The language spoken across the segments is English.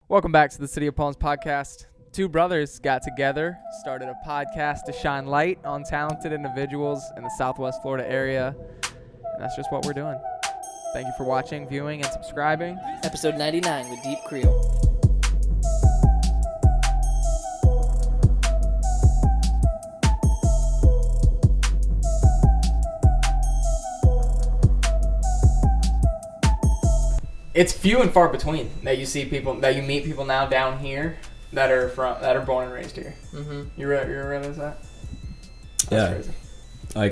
Welcome back to the City of Palms podcast. Two brothers got together, started a podcast to shine light on talented individuals in the Southwest Florida area, and that's just what we're doing. Thank you for watching, viewing, and subscribing. Episode 99 with Deep Creel. It's few and far between that you meet people now down here that are born and raised here. Mm-hmm. You realize that? That's crazy. Like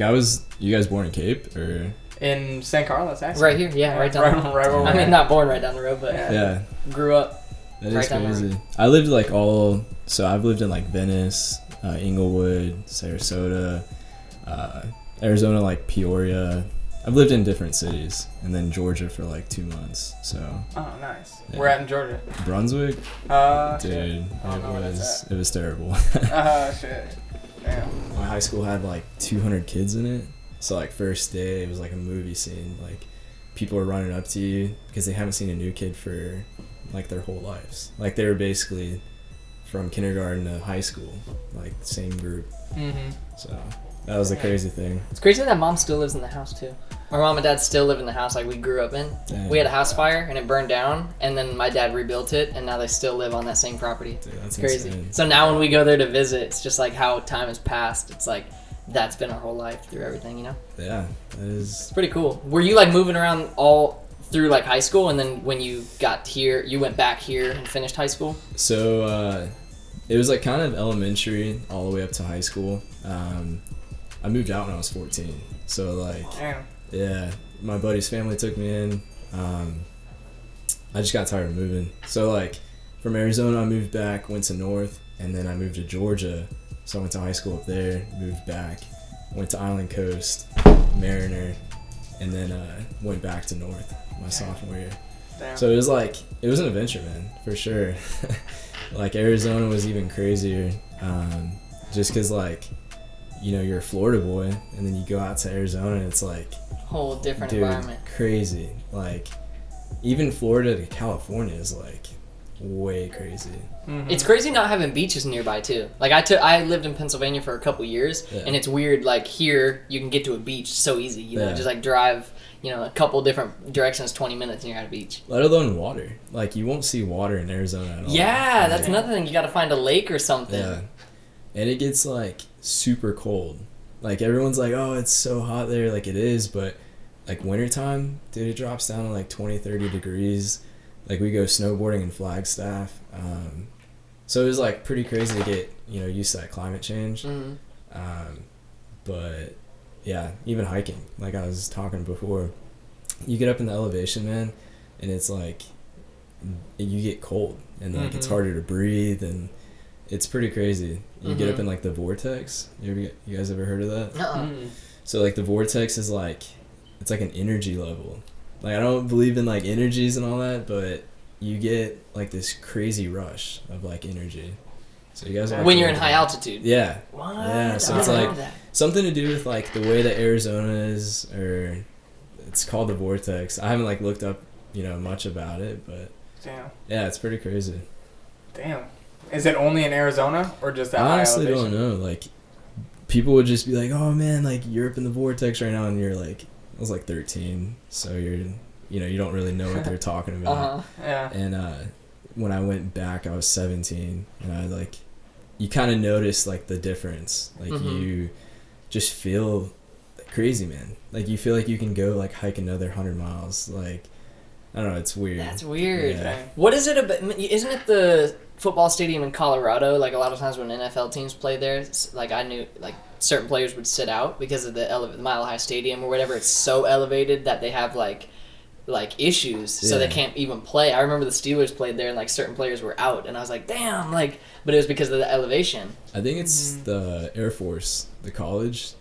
you guys born in Cape or in San Carlos, actually. Right here, yeah, right down. Right where we're at. not born right down the road, but yeah, grew up. That right is down the crazy. road. I lived I've lived in like Venice, Inglewood, Sarasota, Arizona, like Peoria. I've lived in different cities, and then Georgia for like 2 months. So. Oh, nice. Yeah. We're at in Georgia. Brunswick. Dude, It was terrible. Shit. Damn. My high school had like 200 kids in it. So like first day, it was like a movie scene. Like people were running up to you because they haven't seen a new kid for like their whole lives. Like they were basically from kindergarten to high school, like same group. Mm-hmm. So that was the crazy thing. It's crazy that mom still lives in the house too. My mom and dad still live in the house like we grew up in. Dang. We had a house fire and it burned down, and then my dad rebuilt it, and now they still live on that same property. Dude, that's Crazy. insane. So now when we go there to visit, it's just like how time has passed. It's like that's been our whole life through everything, you know? Yeah, that is. It's pretty cool. Were you like moving around all through like high school, and then when you got here, you went back here and finished high school? So it was like kind of elementary all the way up to high school. I moved out when I was 14. So like, Damn. yeah, my buddy's family took me in. I just got tired of moving. So like from Arizona, I moved back, went to North, and then I moved to Georgia. So I went to high school up there, moved back, went to Island Coast, Mariner, and then went back to North my sophomore year. Damn. So it was an adventure, man, for sure. Like Arizona was even crazier, just because like, you know, you're a Florida boy, and then you go out to Arizona, and it's like, Whole different dude, environment. crazy. Like, even Florida to California is like way crazy. Mm-hmm. It's crazy not having beaches nearby too. Like I lived in Pennsylvania for a couple years, Yeah. and it's weird. Like here, you can get to a beach so easy. You know, Yeah. just like drive, you know, a couple different directions, 20 minutes, and you're at a beach. Let alone water. Like, you won't see water in Arizona at all. Yeah, that's Like, another thing. You got to find a lake or something. Yeah. And it gets like super cold. Like everyone's like, oh, it's so hot there. Like it is, but like wintertime, dude, it drops down to like 20, 30 degrees. Like we go snowboarding in Flagstaff. So it was like pretty crazy to get, you know, used to that climate change. Mm-hmm. But yeah, even hiking, like I was talking before, you get up in the elevation, man, and it's like you get cold and like it's harder to breathe, and it's pretty crazy. You get up in like the vortex. You guys ever heard of that? Uh-uh. So like the vortex is like, it's like an energy level. Like I don't believe in like energies and all that, but you get like this crazy rush of like energy. So you guys are When you're in high altitude. Yeah. What? Yeah, so I it's never like heard of that. something to do with like the way that Arizona is, or it's called the vortex. I haven't like looked up, you know, much about it, but Damn. yeah, it's pretty crazy. Damn. Is it only in Arizona or just that I high honestly elevation? don't know. Like, people would just be like, "Oh man, like you're up in the vortex right now," and you're like, I was like 13, so you know, you don't really know what they're talking about. Uh-huh. Yeah. And when I went back, I was 17, and I like, you kind of notice like the difference. Like you just feel crazy, man. Like you feel like you can go like hike another 100 miles. Like, I don't know, it's weird. That's weird. Yeah. What is it about? Isn't it the football stadium in Colorado? Like a lot of times when NFL teams play there, like I knew like certain players would sit out because of the Mile High Stadium or whatever. It's so elevated that they have like issues, so they Yeah. can't even play. I remember the Steelers played there, and like certain players were out, and I was like, damn, like, but it was because of the elevation. I think it's the Air Force, the college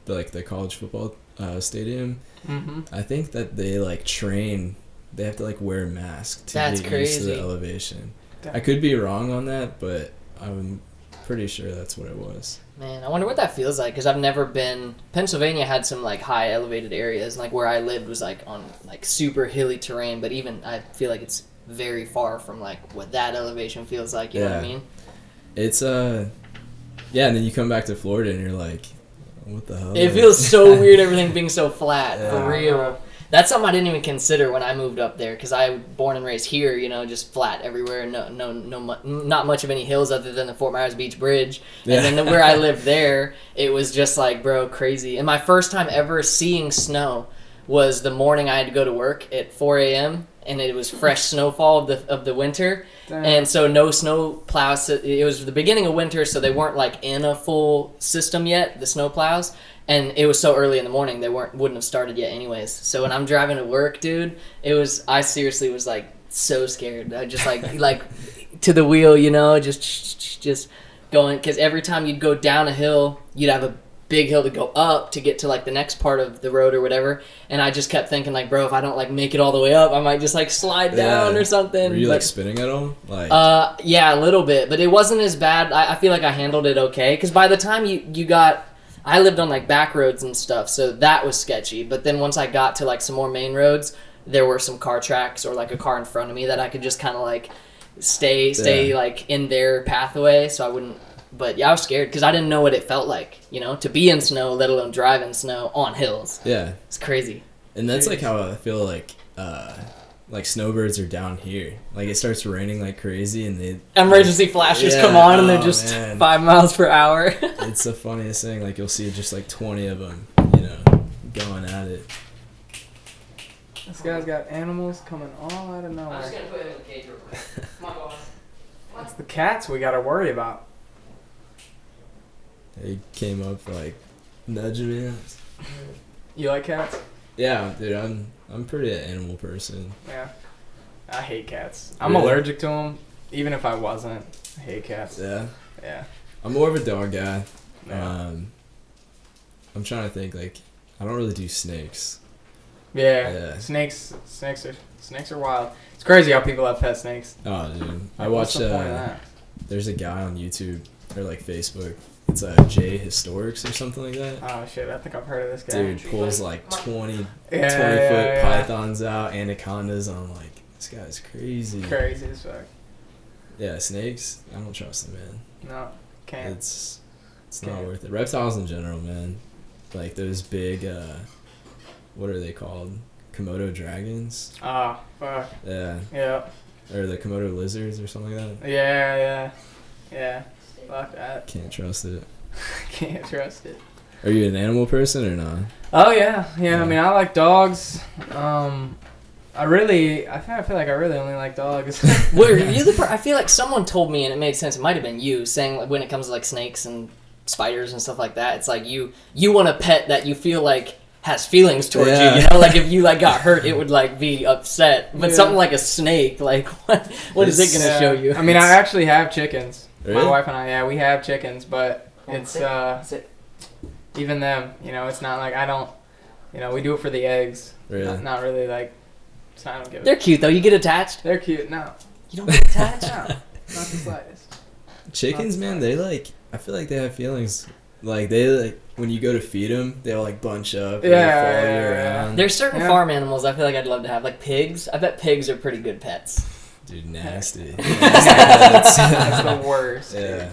football stadium. Mm-hmm. I think that they like train. They have to like wear a mask to That's get used to the crazy. elevation. Damn. I could be wrong on that, but I'm pretty sure that's what it was. Man, I wonder what that feels like, because I've never been. Pennsylvania had some like high elevated areas, like where I lived was like on like super hilly terrain, but even I feel like it's very far from like what that elevation feels like. You know what I mean? It's yeah, and then you come back to Florida and you're like, what the hell? It feels so weird, everything being so flat, for real. Yeah. That's something I didn't even consider when I moved up there, because I was born and raised here, you know, just flat everywhere, not much of any hills other than the Fort Myers Beach Bridge. Yeah. And then where I lived there, it was just like, bro, crazy. And my first time ever seeing snow was the morning I had to go to work at 4 a.m., and it was fresh snowfall of the winter. Damn. And so no snow plows. It was the beginning of winter, so they weren't like in a full system yet, the snow plows. And it was so early in the morning, they wouldn't have started yet anyways. So when I'm driving to work, dude, I seriously was like so scared. I just like to the wheel, you know, just going, because every time you'd go down a hill, you'd have a big hill to go up to get to like the next part of the road or whatever. And I just kept thinking like, bro, if I don't like make it all the way up, I might just like slide down or something. Were you like spinning at all? Like yeah, a little bit, but it wasn't as bad. I feel like I handled it okay, because by the time you got, I lived on like back roads and stuff, so that was sketchy. But then once I got to like some more main roads, there were some car tracks or like a car in front of me that I could just kind of like stay like in their pathway, so I wouldn't. But yeah, I was scared because I didn't know what it felt like, you know, to be in snow, let alone drive in snow on hills. Yeah, it's crazy. And that's like how I feel like snowbirds are down here. Like it starts raining like crazy, and they emergency flashes come on, and they're just man. 5 miles per hour. It's the funniest thing. Like you'll see just like 20 of them, you know, going at it. This guy's got animals coming all out of nowhere. I'm just gonna put him in the cage real quick. Come on, boss. It's the cats we gotta worry about. They came up like nudging me. You like cats? Yeah, dude, I'm pretty an animal person. Yeah. I hate cats. I'm Really? allergic to them, even if I wasn't. I hate cats. Yeah. Yeah. I'm more of a dog guy. Yeah. I'm trying to think, like, I don't really do snakes. Yeah. Snakes are wild. It's crazy how people have pet snakes. Oh, dude. I What's watched, the point of that? there's a guy on YouTube, or like Facebook. It's J Historics or something like that. Oh shit, I think I've heard of this guy. Dude pulls like 20 foot yeah. pythons out, anacondas. I'm like, this guy's crazy. Crazy as fuck. Yeah, snakes, I don't trust them, man. No, can't. It's not worth it. Reptiles in general, man. Like those big, what are they called? Komodo dragons? Oh, fuck. Yeah. Yeah. Or the Komodo lizards or something like that. Yeah. Fuck that. Can't trust it. Can't trust it. Are you an animal person or not? Oh yeah. I mean, I like dogs. I feel like I really only like dogs. Were you I feel like someone told me, and it made sense. It might have been you saying, like, when it comes to like snakes and spiders and stuff like that, it's like you want a pet that you feel like has feelings towards you. You know, like if you like got hurt, it would like be upset. But something like a snake, like what is it gonna show you? I mean, I actually have chickens. Really? My wife and I, we have chickens, but it's even them. You know, it's not like I don't. You know, we do it for the eggs. Really? Not really like. I don't give They're cute though. You get attached. They're cute. No. You don't get attached. No, not the slightest. Chickens, man, they like. I feel like they have feelings. Like they like when you go to feed them, they'll like bunch up. And follow you around. There's certain farm animals I feel like I'd love to have, like pigs. I bet pigs are pretty good pets. Dude, nasty. That's the worst. Yeah.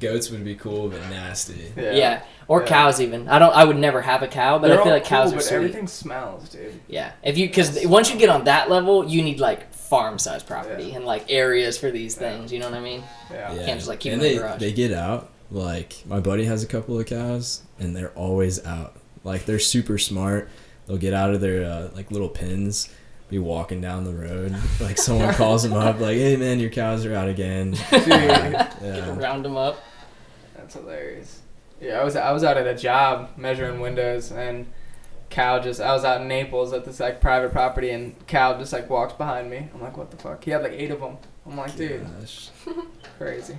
Goats would be cool, but nasty. Yeah. Or cows even. I would never have a cow, but I feel like cows are but sweet. everything smells, dude. Yeah. Because once you get on that level, you need like farm-sized property and like areas for these things. You know what I mean? Yeah. You can't just like keep and them in the garage. They get out. Like my buddy has a couple of cows, and they're always out. Like they're super smart. They'll get out of their like little pens, be walking down the road. Like someone calls them up, like, "Hey man, your cows are out again." Dude. Yeah. Round them up. That's hilarious. Yeah, I was out at a job measuring windows, and I was out in Naples at this like private property, and cow just like walks behind me. I'm like, what the fuck? He had like 8 of them. I'm like, dude, crazy.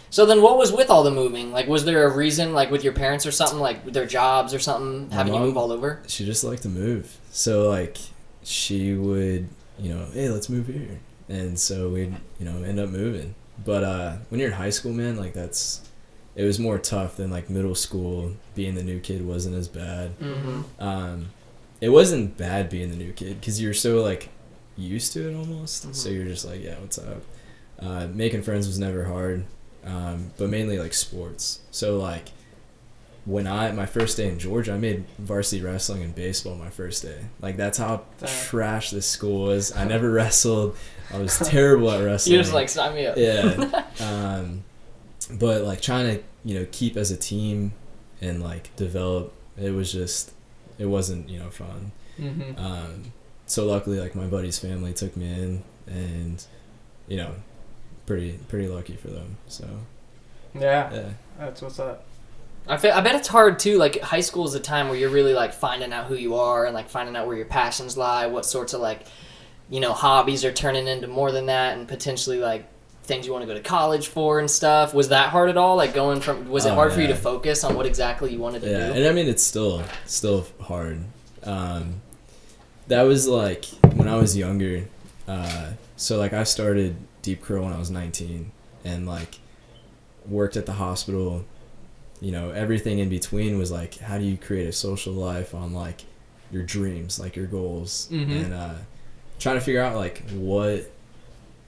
So then what was with all the moving? Like, was there a reason, like with your parents or something, like with their jobs or something, having you move all over? She just liked to move. So like she would, hey, let's move here. And so we'd, end up moving. But when you're in high school, man, like it was more tough than like middle school. Being the new kid wasn't as bad. Mm-hmm. It wasn't bad being the new kid because you're so like used to it almost. So you're just like, yeah, what's up? Making friends was never hard, but mainly like sports. So like when my first day in Georgia, I made varsity wrestling and baseball my first day. Like that's how trash this school was. I never wrestled. I was terrible at wrestling. You're just like, sign me up. Yeah. But like trying to, keep as a team and like develop, it wasn't, fun. So luckily like my buddy's family took me in, and, pretty lucky for them. So yeah. That's what's up. I bet it's hard too. Like high school is a time where you're really like finding out who you are and like finding out where your passions lie, what sorts of like, hobbies are turning into more than that, and potentially like things you want to go to college for and stuff. Was that hard at all? Like was it hard for you to focus on what exactly you wanted to do? Yeah, and I mean it's still hard. That was like when I was younger. So like I started Deep Creel when I was 19, and like worked at the hospital. Everything in between was like, how do you create a social life on like your dreams, like your goals, and trying to figure out like what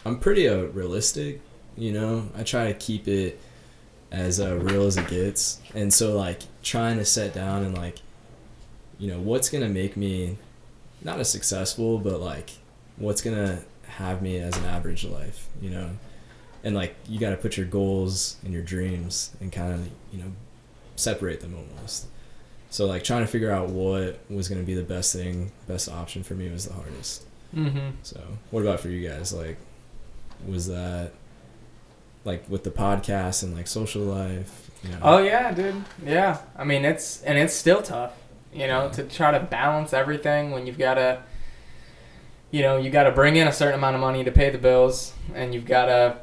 I'm pretty realistic. I try to keep it as real as it gets, and so like trying to set down and like, what's gonna make me not as successful, but like what's gonna have me as an average life, and like you got to put your goals and your dreams and kind of separate them almost. So like trying to figure out what was going to be the best option for me was the hardest. So what about for you guys? Like, was that like with the podcast and like social life? Oh yeah, dude. Yeah, I mean it's still tough, to try to balance everything when you've got to, you got to bring in a certain amount of money to pay the bills, and you've got to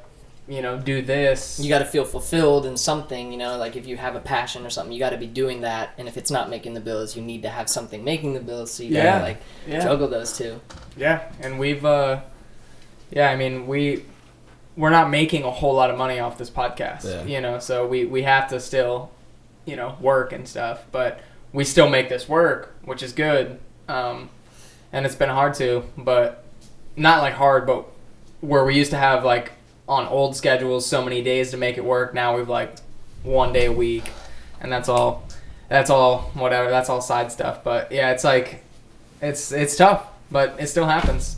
do this. You got to feel fulfilled in something, like if you have a passion or something, you got to be doing that. And if it's not making the bills, you need to have something making the bills. So you got to juggle those two. Yeah. And we've, we're not making a whole lot of money off this podcast, so we have to still, work and stuff, but we still make this work, which is good. And it's been hard but not like hard, but where we used to have like, on old schedules so many days to make it work, now we've like 1 day a week, and that's all whatever, that's all side stuff. But yeah, it's like it's tough, but it still happens.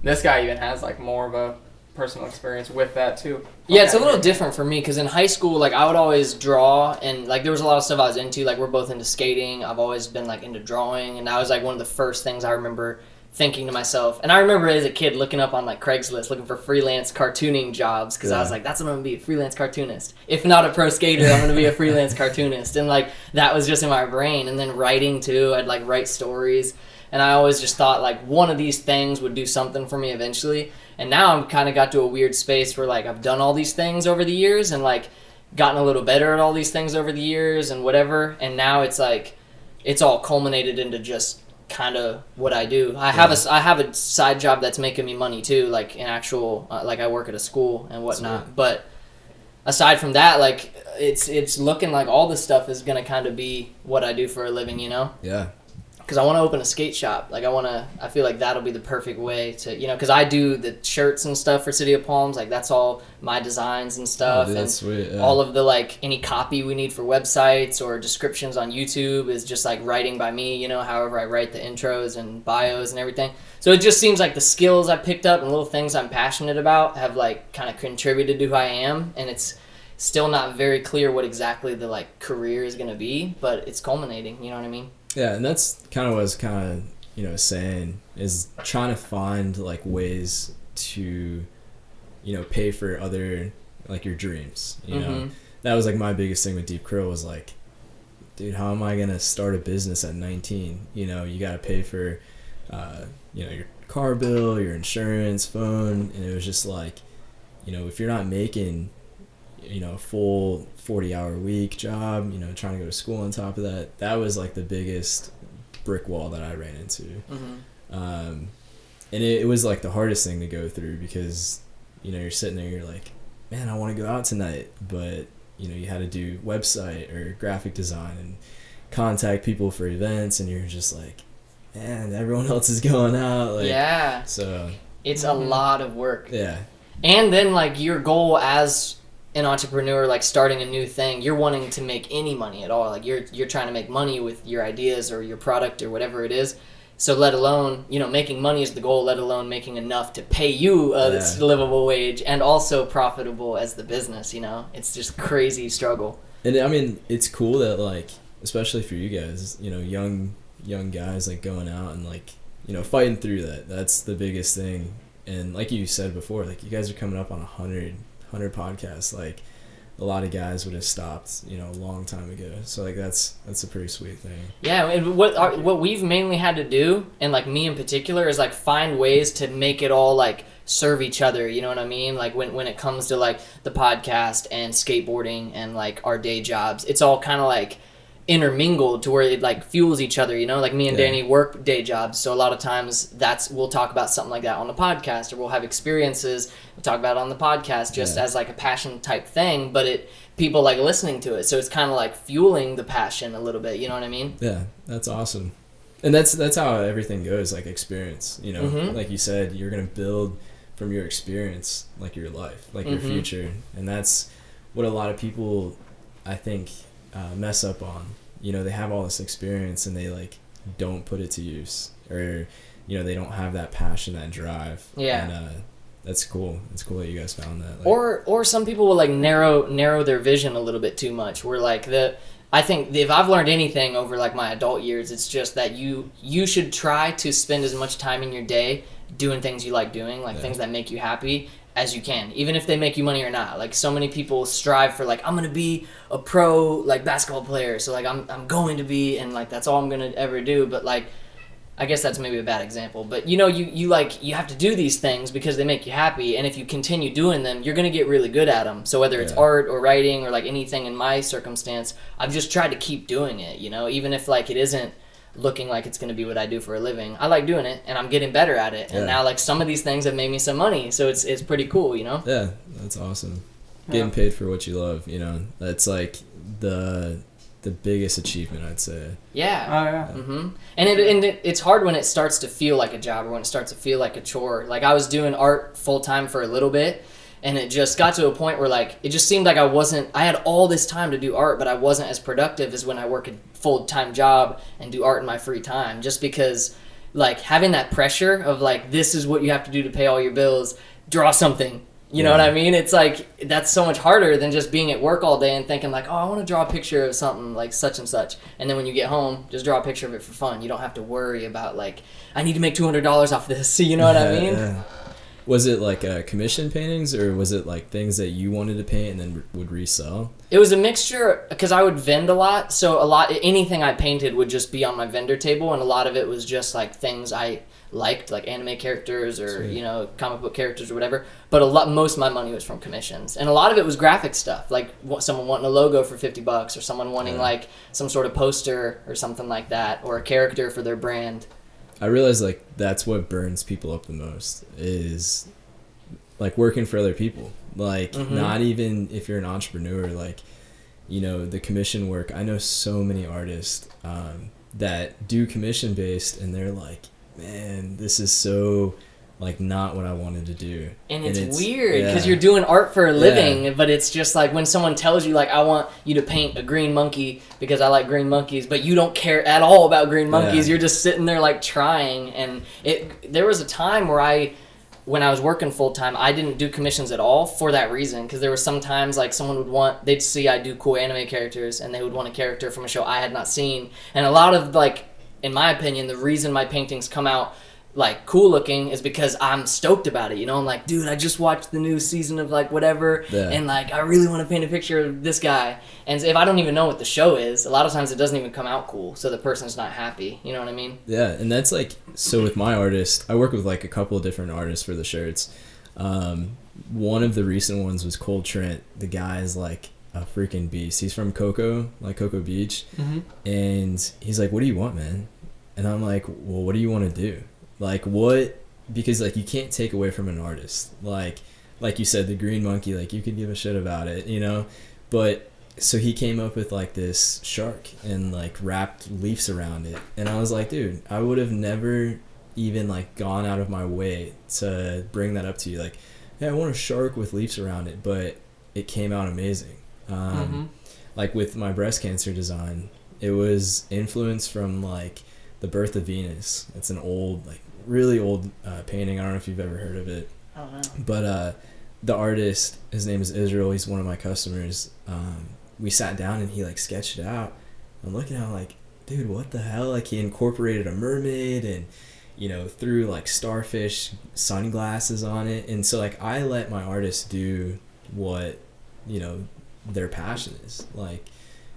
This guy even has like more of a personal experience with that too. Yeah, it's a little different for me because in high school, like I would always draw, and like there was a lot of stuff I was into. Like we're both into skating. I've always been like into drawing, and that was like one of the first things I remember thinking to myself. And I remember as a kid looking up on like Craigslist looking for freelance cartooning jobs, because I was like, that's what I'm gonna be, a freelance cartoonist. If not a pro skater, I'm gonna be a freelance cartoonist. And like that was just in my brain. And then writing too, I'd like write stories, and I always just thought like one of these things would do something for me eventually. And now I'm kind of got to a weird space where like I've done all these things over the years and like gotten a little better at all these things over the years and whatever, and now it's like it's all culminated into just kind of what I do. I have a side job that's making me money too, like an actual like I work at a school and whatnot. Sweet. But aside from that, like it's looking like all this stuff is gonna kind of be what I do for a living, Yeah. Because I want to open a skate shop. Like I feel like that'll be the perfect way to, because I do the shirts and stuff for City of Palms. Like that's all my designs and stuff. Oh, dude, that's sweet. Yeah. All of the like any copy we need for websites or descriptions on YouTube is just like writing by me, however I write the intros and bios and everything. So it just seems like the skills I picked up and little things I'm passionate about have like kind of contributed to who I am. And it's still not very clear what exactly the like career is going to be, but it's culminating. You know what I mean? Yeah, and that's kind of what I was kind of, saying, is trying to find, like, ways to, pay for other, like, your dreams, you know? That was, like, my biggest thing with Deep Creel was, like, dude, how am I going to start a business at 19? You got to pay for, your car bill, your insurance, phone, and it was just, like, if you're not making, a full 40-hour week job, trying to go to school on top of that, that was like the biggest brick wall that I ran into. And it was like the hardest thing to go through because, you're sitting there, you're like, man, I want to go out tonight, but you had to do website or graphic design and contact people for events, and you're just like, man, everyone else is going out. Like, yeah. So It's a lot of work. yeah. And then, like, your goal as an entrepreneur, like starting a new thing, you're wanting to make any money at all. Like, you're trying to make money with your ideas or your product or whatever it is. So let alone, making money is the goal, let alone making enough to pay you a livable wage and also profitable as the business, It's just crazy struggle. And I mean, it's cool that, like, especially for you guys, young guys, like, going out and, like, fighting through that. That's the biggest thing. And like you said before, like, you guys are coming up on 100 podcasts. Like, a lot of guys would have stopped, a long time ago. So, like, that's a pretty sweet thing. Yeah, and what we've mainly had to do, and, like, me in particular, is, like, find ways to make it all, like, serve each other, you know what I mean? Like, when it comes to, like, the podcast and skateboarding and, like, our day jobs, it's all kind of, like, intermingled to where it, like, fuels each other, Like, me and Danny work day jobs, so a lot of times we'll talk about something like that on the podcast, or we'll have experiences, we'll talk about it on the podcast just as, like, a passion type thing, but people like listening to it, so it's kind of like fueling the passion a little bit, you know what I mean? Yeah, that's awesome. And that's how everything goes, like, experience, Like you said, you're going to build from your experience, like, your life, like, your future, and that's what a lot of people, I think, mess up on. They have all this experience and they, like, don't put it to use, or they don't have that passion, that drive. And that's cool. It's cool that you guys found that. Like, or some people will, like, narrow their vision a little bit too much, where, like, I think if I've learned anything over, like, my adult years, it's just that you should try to spend as much time in your day doing things you like doing, like, things that make you happy, as you can, even if they make you money or not. Like, so many people strive for, like, I'm gonna be a pro, like, basketball player, so, like, I'm going to be, and, like, that's all I'm gonna ever do. But, like, I guess that's maybe a bad example, but you have to do these things because they make you happy, and if you continue doing them, you're gonna get really good at them. So whether it's art or writing or, like, anything in my circumstance, I've just tried to keep doing it, even if, like, it isn't looking like it's going to be what I do for a living. I like doing it, and I'm getting better at it. And now, like, some of these things have made me some money, so it's pretty cool, Yeah, that's awesome. Getting paid for what you love, that's, like, the biggest achievement, I'd say. Yeah. Oh, yeah. Mm-hmm. And it's hard when it starts to feel like a job, or when it starts to feel like a chore. Like, I was doing art full-time for a little bit, and it just got to a point where, like, it just seemed like I had all this time to do art, but I wasn't as productive as when I work a full-time job and do art in my free time, just because, like, having that pressure of, like, this is what you have to do to pay all your bills, draw something, you know what I mean? It's like, that's so much harder than just being at work all day and thinking, like, oh, I want to draw a picture of something, like, such and such, and then when you get home, just draw a picture of it for fun. You don't have to worry about, like, I need to make $200 off this, you know what I mean? Yeah. Was it, like, commission paintings, or was it, like, things that you wanted to paint and then would resell? It was a mixture, because I would vend a lot, so anything I painted would just be on my vendor table, and a lot of it was just, like, things I liked, like anime characters or comic book characters or whatever. But most of my money was from commissions, and a lot of it was graphic stuff, like someone wanting a logo for $50, or someone wanting like some sort of poster or something like that, or a character for their brand. I realize, like, that's what burns people up the most, is, like, working for other people. Like, not even if you're an entrepreneur, like, the commission work. I know so many artists that do commission based, and they're like, man, this is so, like, not what I wanted to do. And it's weird, because you're doing art for a living, but it's just like when someone tells you, like, I want you to paint a green monkey because I like green monkeys, but you don't care at all about green monkeys. You're just sitting there, like, trying. And there was a time where when I was working full-time, I didn't do commissions at all for that reason, because there were sometimes, like, they'd see I do cool anime characters, and they would want a character from a show I had not seen. And a lot of, like, in my opinion, the reason my paintings come out, like, cool looking is because I'm stoked about it, I'm like, dude, I just watched the new season of, like, whatever, and, like, I really want to paint a picture of this guy. And if I don't even know what the show is, a lot of times it doesn't even come out cool, so the person's not happy, you know what I mean? Yeah, and that's, like, so with my artist, I work with, like, a couple of different artists for the shirts. One of the recent ones was Cole Trent. The guy is, like, a freaking beast. He's from Cocoa Beach, and he's like, what do you want, man? And I'm like, well, what do you want to do? Like, what? Because, like, you can't take away from an artist. Like you said, the green monkey, like, you could give a shit about it, but so he came up with like this shark and like wrapped leaves around it, and I was like, dude, I would have never even like gone out of my way to bring that up to you, like, hey, I want a shark with leaves around it, but it came out amazing. Like with my breast cancer design, it was influenced from like The Birth of Venus. It's an old, like really old painting. I don't know if you've ever heard of it. I don't know. But the artist, his name is Israel. He's one of my customers. We sat down and he like sketched it out. I'm looking at it like, dude, what the hell? Like he incorporated a mermaid and, you know, threw like starfish sunglasses on it. And so like I let my artists do what, you know, their passion is, like,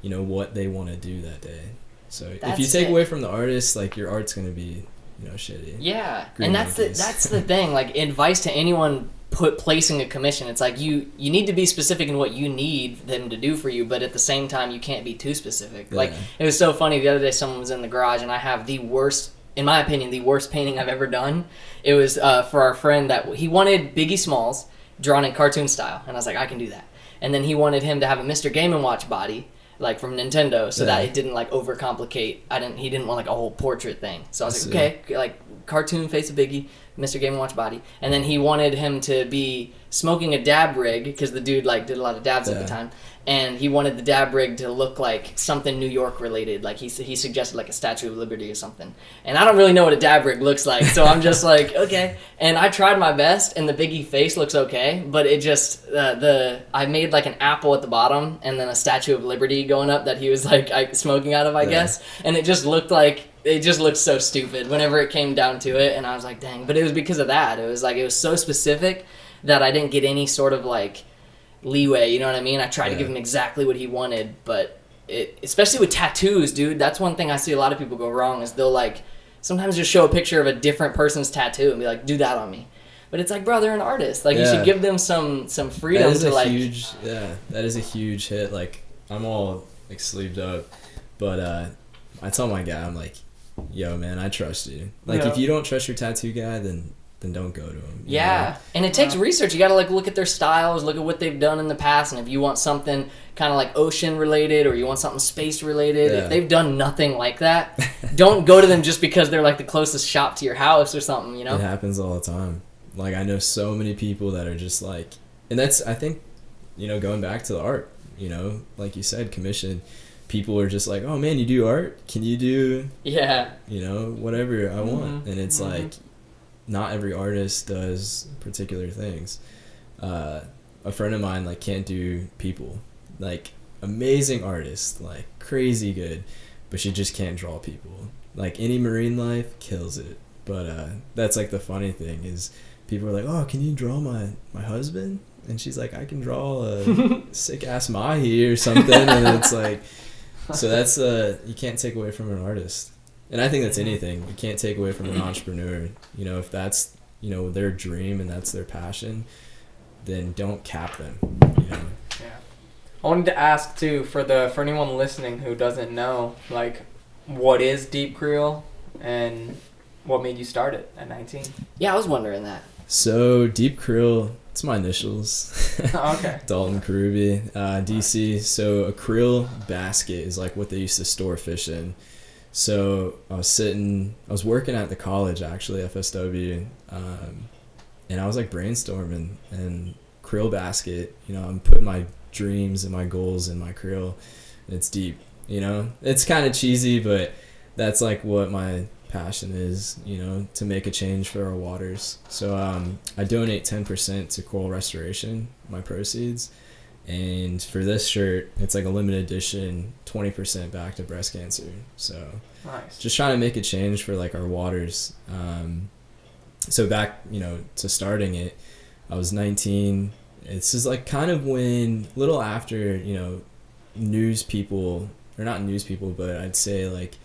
you know, what they want to do that day. So if you take away from the artist, like your art's going to be, you know, shitty. Yeah. Green And that's the thing, like advice to anyone placing a commission. It's like you need to be specific in what you need them to do for you, but at the same time you can't be too specific. Yeah. Like it was so funny the other day, someone was in the garage and I have the worst, in my opinion, the worst painting I've ever done. It was for our friend that he wanted Biggie Smalls drawn in cartoon style, and I was like, I can do that. And then he wanted him to have a Mr. Game & Watch body, like from Nintendo, so that it didn't like overcomplicate. He didn't want like a whole portrait thing. So I was like, okay, like cartoon face of Biggie, Mr. Game & Watch body. And then he wanted him to be smoking a dab rig, because the dude like did a lot of dabs at the time. And he wanted the dab rig to look like something New York related. Like he suggested like a Statue of Liberty or something. And I don't really know what a dab rig looks like, so I'm just like, okay. And I tried my best, and the Biggie face looks okay, but it just I made like an apple at the bottom and then a Statue of Liberty going up that he was like smoking out of, I guess. And it just looked so stupid whenever it came down to it. And I was like, dang. But it was because of that. It was like it was so specific that I didn't get any sort of like leeway, you know what I mean? I tried to give him exactly what he wanted, but especially with tattoos, dude, that's one thing I see a lot of people go wrong, is they'll like sometimes just show a picture of a different person's tattoo and be like, do that on me. But it's like, bro, they're an artist. Like you should give them some freedom to like that is a huge hit. Like I'm all like sleeved up, but I tell my guy, I'm like, yo man, I trust you. Like if you don't trust your tattoo guy, then don't go to him. Yeah, and it takes research. You got to like look at their styles, look at what they've done in the past, and if you want something kind of like ocean related or you want something space related, if they've done nothing like that, don't go to them just because they're like the closest shop to your house or something, you know? It happens all the time. Like I know so many people that are just like, and that's, I think, you know, going back to the art, you know, like you said, commission. People are just like, oh man, you do art? Can you do, you know, whatever I want? And it's like, not every artist does particular things. A friend of mine like can't do people, like amazing artist, like crazy good, but she just can't draw people. Like any marine life kills it, but that's like the funny thing is people are like, oh, can you draw my husband? And she's like, I can draw a sick ass mahi or something. And it's like, so that's you can't take away from an artist. And I think that's anything. You can't take away from an entrepreneur. You know, if that's, you know, their dream and that's their passion, then don't cap them, you know. Yeah. I wanted to ask too, for anyone listening who doesn't know, like, what is Deep Creel and what made you start it at 19? Yeah, I was wondering that. So Deep Creel, it's my initials. Okay. Dalton Karubi, DC. So a creel basket is like what they used to store fish in. So I was working at the college actually, FSW, and I was like brainstorming, and creel basket, you know, I'm putting my dreams and my goals in my creel, and it's deep, you know, it's kind of cheesy, but that's like what my passion is, you know, to make a change for our waters. So I donate 10% to coral restoration, my proceeds. And for this shirt, it's like a limited edition, 20% back to breast cancer. So nice. Just trying to make a change for like our waters. So back, you know, to starting it, I was 19. It's just like kind of when, little after, you know, news people, or not news people, but I'd say like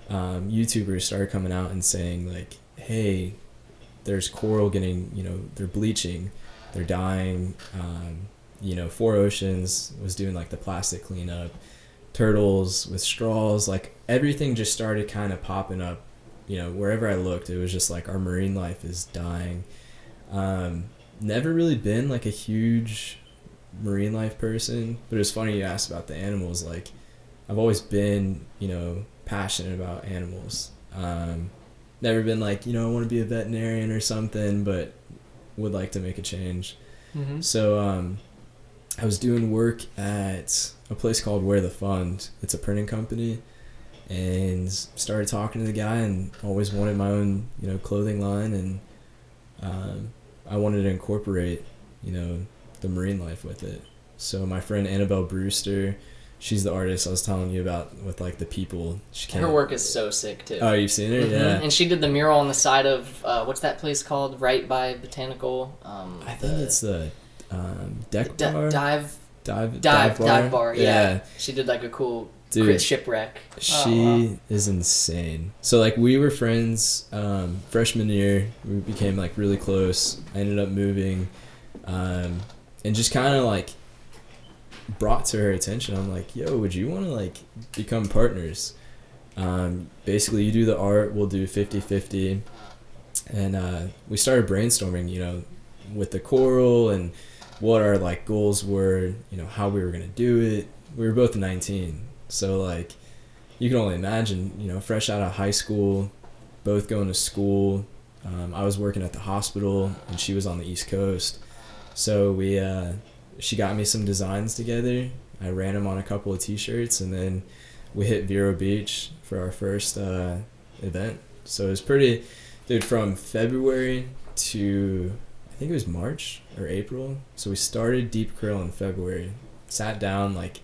YouTubers started coming out and saying like, hey, there's coral getting, you know, they're bleaching, they're dying. You know, Four Oceans was doing like the plastic cleanup, turtles with straws, like everything just started kind of popping up, you know, wherever I looked. It was just like our marine life is dying. Never really been like a huge marine life person, but it's funny you asked about the animals. Like, I've always been, passionate about animals. Never been like, I want to be a veterinarian or something, but would like to make a change. Mm-hmm. So I was doing work at a place called Where the Fund. It's a printing company, and started talking to the guy, and always wanted my own, clothing line, and I wanted to incorporate, the marine life with it. So my friend Annabelle Brewster, she's the artist I was telling you about with like the people. Her work is so sick too. Oh, you've seen her? Mm-hmm. Yeah. And she did the mural on the side of what's that place called? Right by Botanical. I think it's the deck bar. Dive bar. Yeah. She did like a cool shipwreck. She is insane. So like we were friends freshman year. We became like really close. I ended up moving, and just kind of like brought to her attention. I'm like, yo, would you want to like become partners? Basically, you do the art, we'll do 50-50. And we started brainstorming, with the coral and what our like goals were, how we were going to do it. We were both 19. So like you can only imagine, fresh out of high school, both going to school. I was working at the hospital and she was on the East Coast. So she got me some designs together. I ran them on a couple of t-shirts, and then we hit Vero Beach for our first event. So it was pretty, dude, from February to, I think it was March or April. So we started Deep Creel in February, sat down, like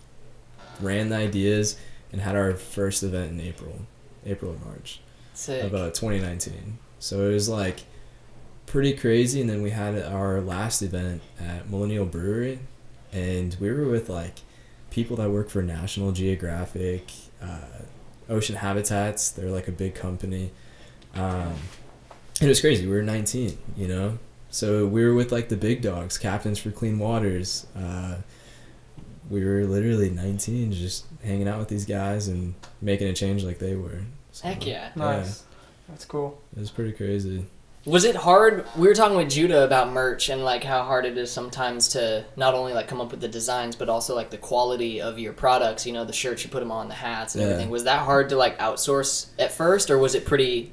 ran the ideas, and had our first event in April or March. Sick. Of 2019. So it was like pretty crazy. And then we had our last event at Millennial Brewery, and we were with like people that work for National Geographic, Ocean Habitats. They're like a big company, and it was crazy. We were 19, so we were with like the big dogs, Captains for Clean Waters. We were literally 19, just hanging out with these guys and making a change like they were. So, Heck yeah. Nice. That's cool. It was pretty crazy. Was it hard? We were talking with Judah about merch and like how hard it is sometimes to not only like come up with the designs, but also like the quality of your products, the shirts you put them on, the hats and everything. Was that hard to like outsource at first, or was it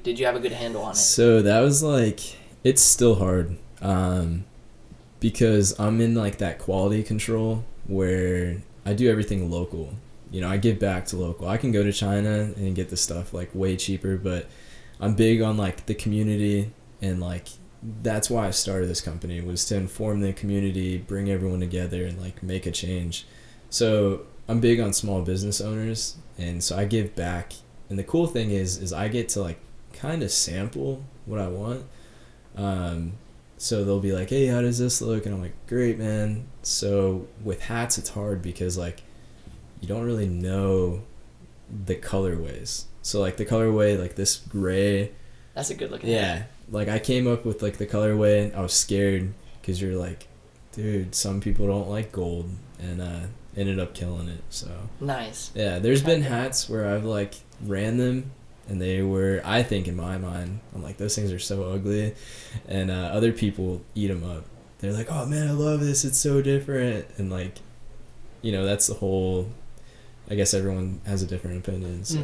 did you have a good handle on it? So that was like, it's still hard, because I'm in like that quality control where I do everything local. I give back to local. I can go to China and get the stuff like way cheaper, but I'm big on like the community. And like that's why I started this company, was to inform the community, bring everyone together, and like make a change. So I'm big on small business owners, and so I give back. And the cool thing is I get to like kind of sample what I want. So they'll be like, hey, how does this look? And I'm like, great, man. So with hats, it's hard because like you don't really know the colorways. So like the colorway, like this gray. That's a good looking hat. Like I came up with like the colorway. I was scared because you're like, dude, some people don't like gold, and ended up killing it. So nice. Yeah, there's been hats where I've like ran them, and they were, I think in my mind, I'm like, those things are so ugly, and other people eat them up. They're like, oh man, I love this, it's so different. And like, that's the whole, I guess everyone has a different opinion. So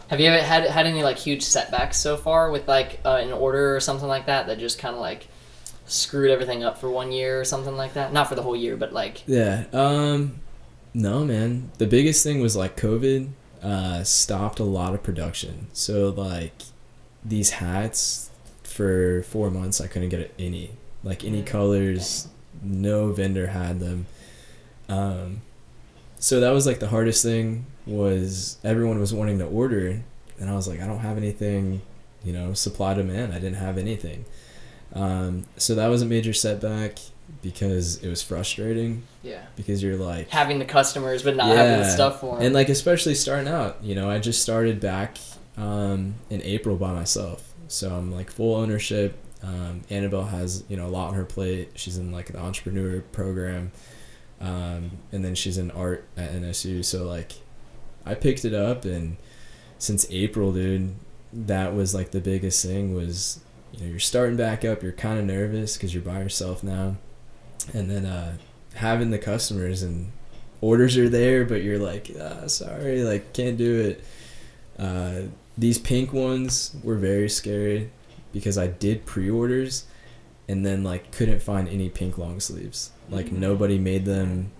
Have you ever had any like huge setbacks so far with like an order or something like that just kind of like screwed everything up for 1 year or something like that? Not for the whole year, but like. Yeah. No, man. The biggest thing was like COVID stopped a lot of production. So like these hats for 4 months, I couldn't get any colors. No vendor had them. So that was like the hardest thing, was everyone was wanting to order, and I was like, I don't have anything, supply demand. I didn't have anything. So that was a major setback because it was frustrating. Yeah. Because you're like having the customers but not having the stuff for them. And like especially starting out, I just started back in April by myself. So I'm like full ownership. Annabelle has, a lot on her plate. She's in like the entrepreneur program. And then she's in art at NSU. So like I picked it up, and since April, dude, that was like the biggest thing was, you're starting back up. You're kind of nervous because you're by yourself now. And then having the customers and orders are there, but you're like, sorry, like can't do it. These pink ones were very scary because I did pre-orders and then like couldn't find any pink long sleeves. Like nobody made them.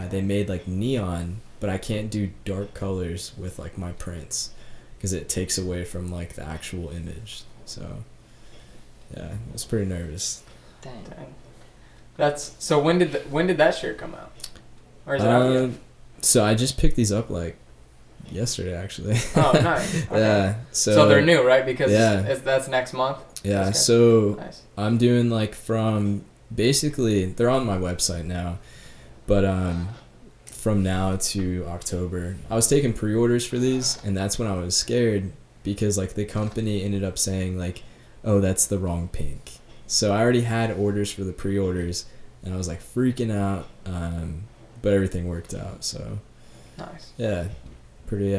They made like neon, but I can't do dark colors with like my prints because it takes away from like the actual image. So yeah, I was pretty nervous. Dang. That's so. When did that shirt come out? Or is it out yet? So I just picked these up like yesterday, actually. Oh, nice. Okay. Yeah. So they're new, right? Because yeah. That's next month. Yeah. So nice. I'm doing like from basically they're on my website now, but from now to October, I was taking pre-orders for these, and that's when I was scared because like the company ended up saying like, oh, that's the wrong pink. So I already had orders for the pre-orders, and I was like freaking out, but everything worked out. So nice. Yeah, pretty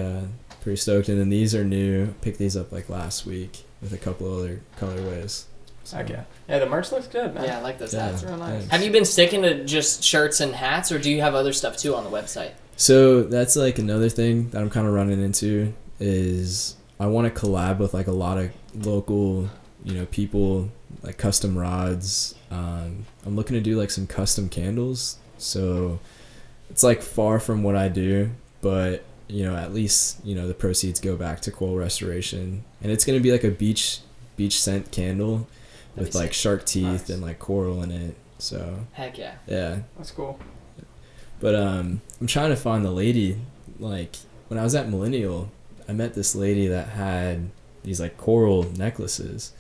stoked. And then these are new. Picked these up like last week with a couple other colorways. So. Heck yeah. Yeah, the merch looks good, man. Yeah, I like those hats. Real nice. Thanks. Have you been sticking to just shirts and hats, or do you have other stuff too on the website? So that's like another thing that I'm kind of running into is I want to collab with like a lot of local, people, like custom rods. I'm looking to do like some custom candles. So it's like far from what I do, but at least the proceeds go back to coral restoration, and it's gonna be like a beach scent candle with like shark teeth and like coral in it. So heck yeah. Yeah. That's cool. But I'm trying to find the lady. Like when I was at Millennial, I met this lady that had these like coral necklaces,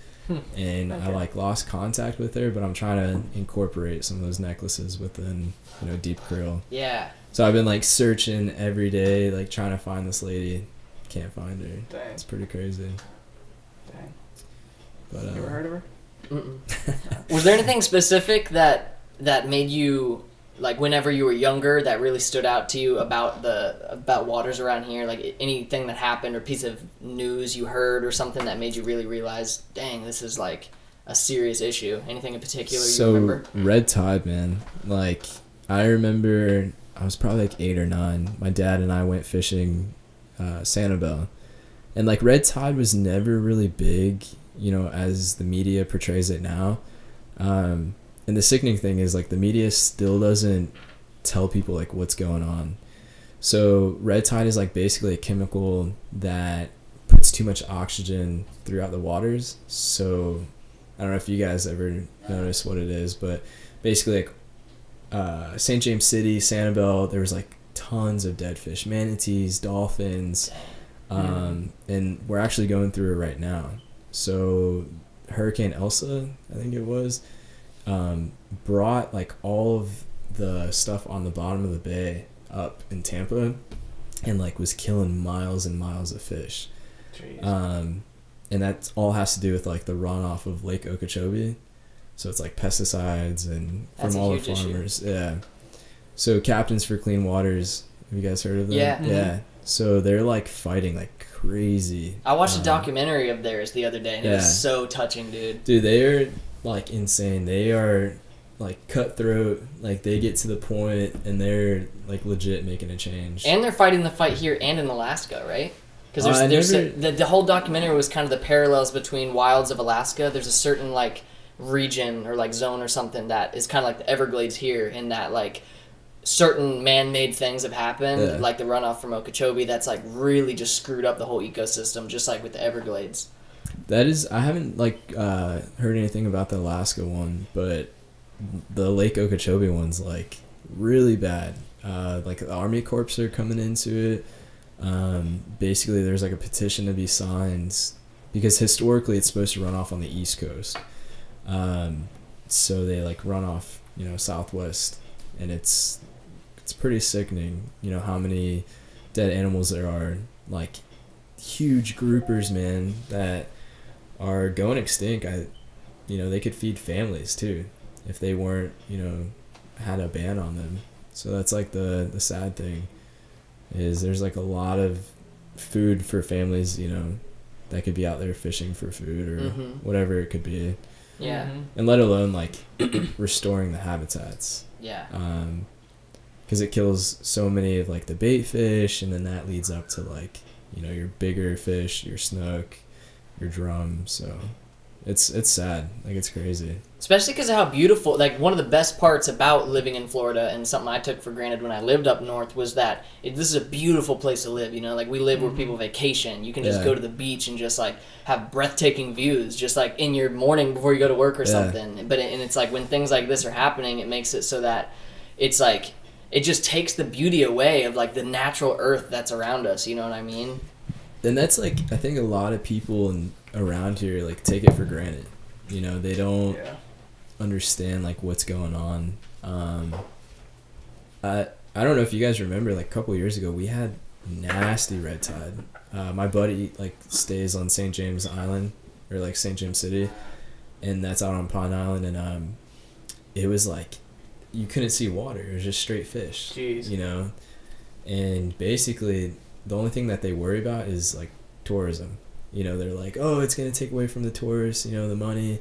and Okay. I like lost contact with her. But I'm trying to incorporate some of those necklaces within Deep Creel. Yeah. So I've been like searching every day, like trying to find this lady. Can't find her. Dang. It's pretty crazy. Dang. But You ever heard of her? Mm-mm. Was there anything specific that made you, like whenever you were younger, that really stood out to you about waters around here? Like anything that happened or piece of news you heard or something that made you really realize, dang, this is like a serious issue? Anything in particular you remember? Red tide, man. Like I remember I was probably like 8 or 9. My dad and I went fishing Sanibel, and like red tide was never really big, as the media portrays it now. And the sickening thing is like the media still doesn't tell people like what's going on. So red tide is like basically a chemical that puts too much oxygen throughout the waters. So I don't know if you guys ever notice what it is, but basically like St. James City, Sanibel, there was like tons of dead fish, manatees, dolphins, and we're actually going through it right now. So Hurricane Elsa, I think it was, brought like all of the stuff on the bottom of the bay up in Tampa, and like was killing miles and miles of fish. Jeez. And that all has to do with like the runoff of Lake Okeechobee. So it's like pesticides and That's from a all the huge farmers. Issue. Yeah. So Captains for Clean Waters, have you guys heard of them? Yeah. Mm-hmm. Yeah. So they're like fighting like crazy. I watched a documentary of theirs the other day, and it was so touching, dude. Dude, they are like insane. They are like cutthroat. Like they get to the point and they're like legit making a change. And they're fighting the fight here and in Alaska, right? Because the whole documentary was kind of the parallels between wilds of Alaska. There's a certain like region or like zone or something that is kind of like the Everglades here, in that like certain man-made things have happened, like the runoff from Okeechobee, that's like really just screwed up the whole ecosystem, just like with the Everglades. That is, I haven't like heard anything about the Alaska one, but the Lake Okeechobee one's like really bad. Like the Army Corps are coming into it. Basically there's like a petition to be signed because historically it's supposed to run off on the East Coast. So they like run off, southwest, and it's pretty sickening, how many dead animals there are, like huge groupers, man, that are going extinct. They could feed families too if they weren't, had a ban on them. So that's like the sad thing is there's like a lot of food for families, that could be out there fishing for food or whatever it could be. Yeah. Mhm. And let alone like restoring the habitats. Yeah. Because it kills so many of like the bait fish, and then that leads up to like, you know, your bigger fish, your snook, your drum. So it's sad. Like, it's crazy. Especially because of how beautiful, like, one of the best parts about living in Florida, and something I took for granted when I lived up north, was that this is a beautiful place to live, you know? Like, we live where people vacation. You can just go to the beach and just, like, have breathtaking views, just, like, in your morning before you go to work or something. But and it's, like, when things like this are happening, it makes it so that it's, like, it just takes the beauty away of, like, the natural earth that's around us, you know what I mean? And that's, like, I think a lot of people around here, like, take it for granted. You know, they don't understand like what's going on. I don't know if you guys remember, like a couple years ago we had nasty red tide. My buddy like stays on St. James Island, or like St. James City, and that's out on Pine Island, and it was like you couldn't see water. It was just straight fish. Jeez. You know, and basically the only thing that they worry about is like tourism. You know, they're like, oh, it's gonna take away from the tourists, you know, the money.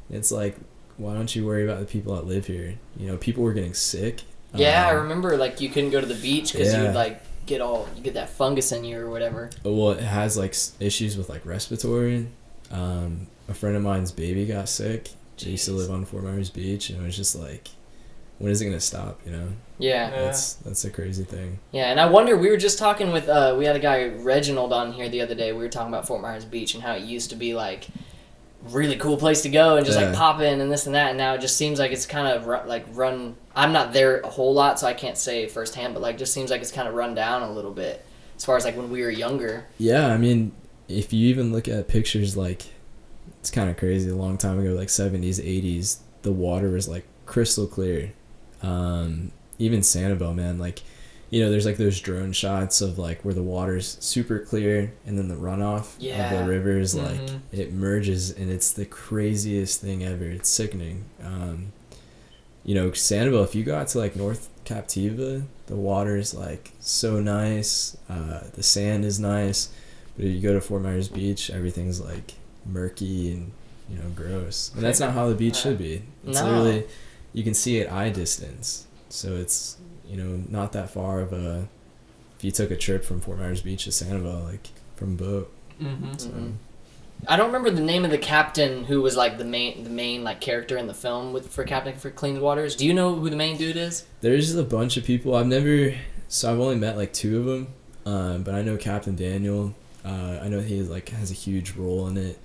It's like, why don't you worry about the people that live here? You know, people were getting sick. Yeah, I remember, like, you couldn't go to the beach because you would, like, you get that fungus in you or whatever. Well, it has, like, issues with, like, respiratory. A friend of mine's baby got sick. They used to live on Fort Myers Beach, and it was just like, when is it going to stop, you know? Yeah. That's a crazy thing. Yeah, and I wonder, we were just talking with, we had a guy, Reginald, on here the other day. We were talking about Fort Myers Beach and how it used to be, like, really cool place to go and just like pop in and this and that, and now it just seems like it's kind of run. I'm not there a whole lot, so I can't say firsthand, but like just seems like it's kind of run down a little bit as far as like when we were younger. Yeah, I mean, if you even look at pictures, like, it's kind of crazy. A long time ago, like 70s, 80s, the water was like crystal clear. Even Sanibel, man, like, you know, there's like those drone shots of like where the water's super clear and then the runoff of the rivers, like it merges, and it's the craziest thing ever. It's sickening. You know, Sanibel, if you go out to like North Captiva, the water's like so nice. The sand is nice. But if you go to Fort Myers Beach, everything's like murky and, you know, gross. And that's not how the beach should be. It's literally, you can see at eye distance. So it's, you know, not that far of a, if you took a trip from Fort Myers Beach to Sanibel, like from boat. So. I don't remember the name of the captain who was like the main like character in the film for Captain for Clean Waters. Do you know who the main dude is? There's a bunch of people. I've only met like two of them, but I know Captain Daniel. I know he like has a huge role in it.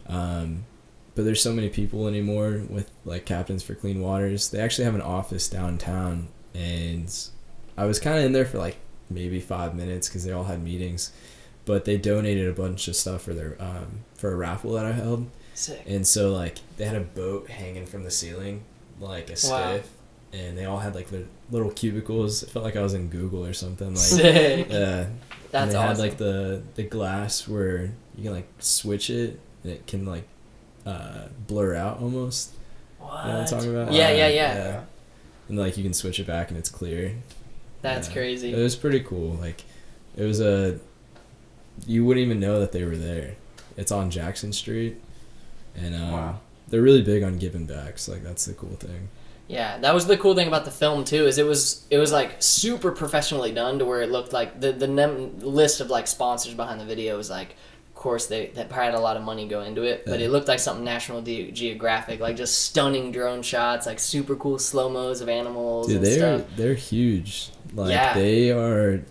But there's so many people anymore with like Captains for Clean Waters. They actually have an office downtown. And I was kind of in there for like maybe 5 minutes because they all had meetings, but they donated a bunch of stuff for their for a raffle that I held. Sick. And so like they had a boat hanging from the ceiling, like a skiff, and they all had like their little cubicles. It felt like I was in Google or something. Like, sick. That's and they awesome. had like the glass where you can like switch it and it can like blur out almost. What? You know what I'm talking about? Yeah. And like you can switch it back and it's clear. That's crazy. It was pretty cool. Like, it was you wouldn't even know that they were there. It's on Jackson Street, and they're really big on giving back. So like that's the cool thing. Yeah, that was the cool thing about the film too. Is it was like super professionally done to where it looked like the list of like sponsors behind the video was like. Of course, they probably had a lot of money go into it, but it looked like something National Geographic, like just stunning drone shots, like super cool slow-mos of animals. Dude, and stuff. They're huge. Like they're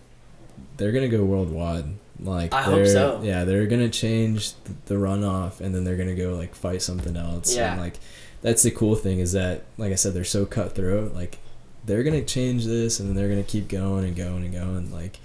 gonna go worldwide. Like I hope so. Yeah, they're gonna change the runoff, and then they're gonna go like fight something else. Yeah. And like that's the cool thing is that, like I said, they're so cutthroat. Like they're gonna change this, and then they're gonna keep going and going and going. Like,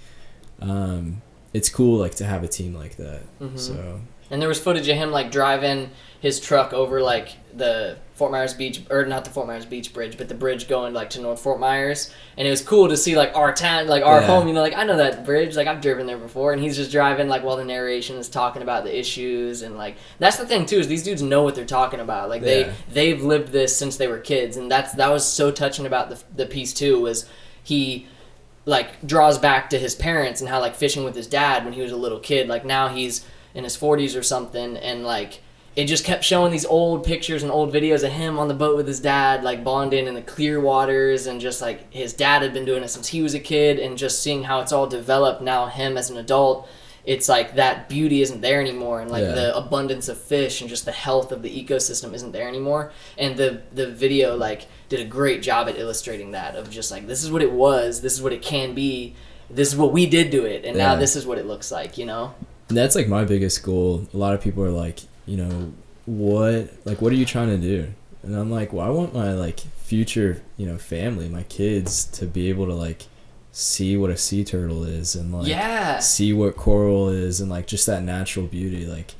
it's cool like to have a team like that. So. And there was footage of him like driving his truck over like the Fort Myers Beach, or not the Fort Myers Beach bridge, but the bridge going like to North Fort Myers. And it was cool to see like our town, like our home, you know, like I know that bridge, like I've driven there before. And he's just driving like while the narration is talking about the issues. And like, that's the thing too, is these dudes know what they're talking about. Like they've lived this since they were kids. And that was so touching about the piece too, was he like draws back to his parents and how like fishing with his dad when he was a little kid, like now he's in his 40s or something, and like it just kept showing these old pictures and old videos of him on the boat with his dad, like bonding in the clear waters, and just like his dad had been doing it since he was a kid, and just seeing how it's all developed now, him as an adult. It's like that beauty isn't there anymore, and like the abundance of fish and just the health of the ecosystem isn't there anymore. And the video like did a great job at illustrating that, of just like, this is what it was, this is what it can be, this is what we did to it, and now this is what it looks like, you know? And that's like my biggest goal. A lot of people are like, you know, what are you trying to do? And I'm like, well, I want my like future, you know, family, my kids, to be able to like see what a sea turtle is, and like see what coral is, and like just that natural beauty, like,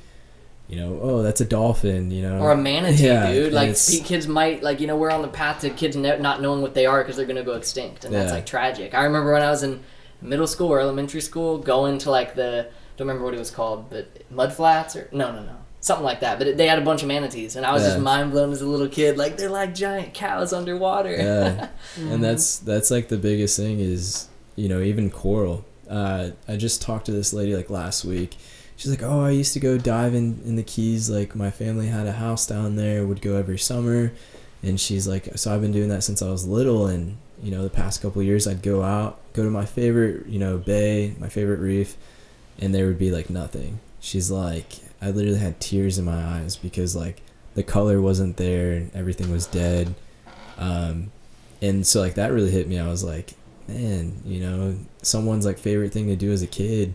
you know, oh, that's a dolphin, you know, or a manatee, dude. Like kids might, like, you know, we're on the path to kids not knowing what they are because they're gonna go extinct, and that's like tragic. I remember when I was in middle school or elementary school, going to like don't remember what it was called, but mud flats or no, something like that. But they had a bunch of manatees, and I was just mind blown as a little kid. Like, they're like giant cows underwater. Yeah, and that's like the biggest thing is, you know, even coral. I just talked to this lady like last week. She's like, oh, I used to go dive in the Keys. Like, my family had a house down there, would go every summer. And she's like, so I've been doing that since I was little. And, you know, the past couple of years, I'd go to my favorite, you know, bay, my favorite reef, and there would be like nothing. She's like, I literally had tears in my eyes because like the color wasn't there and everything was dead. And so like that really hit me. I was like, man, you know, someone's like favorite thing to do as a kid,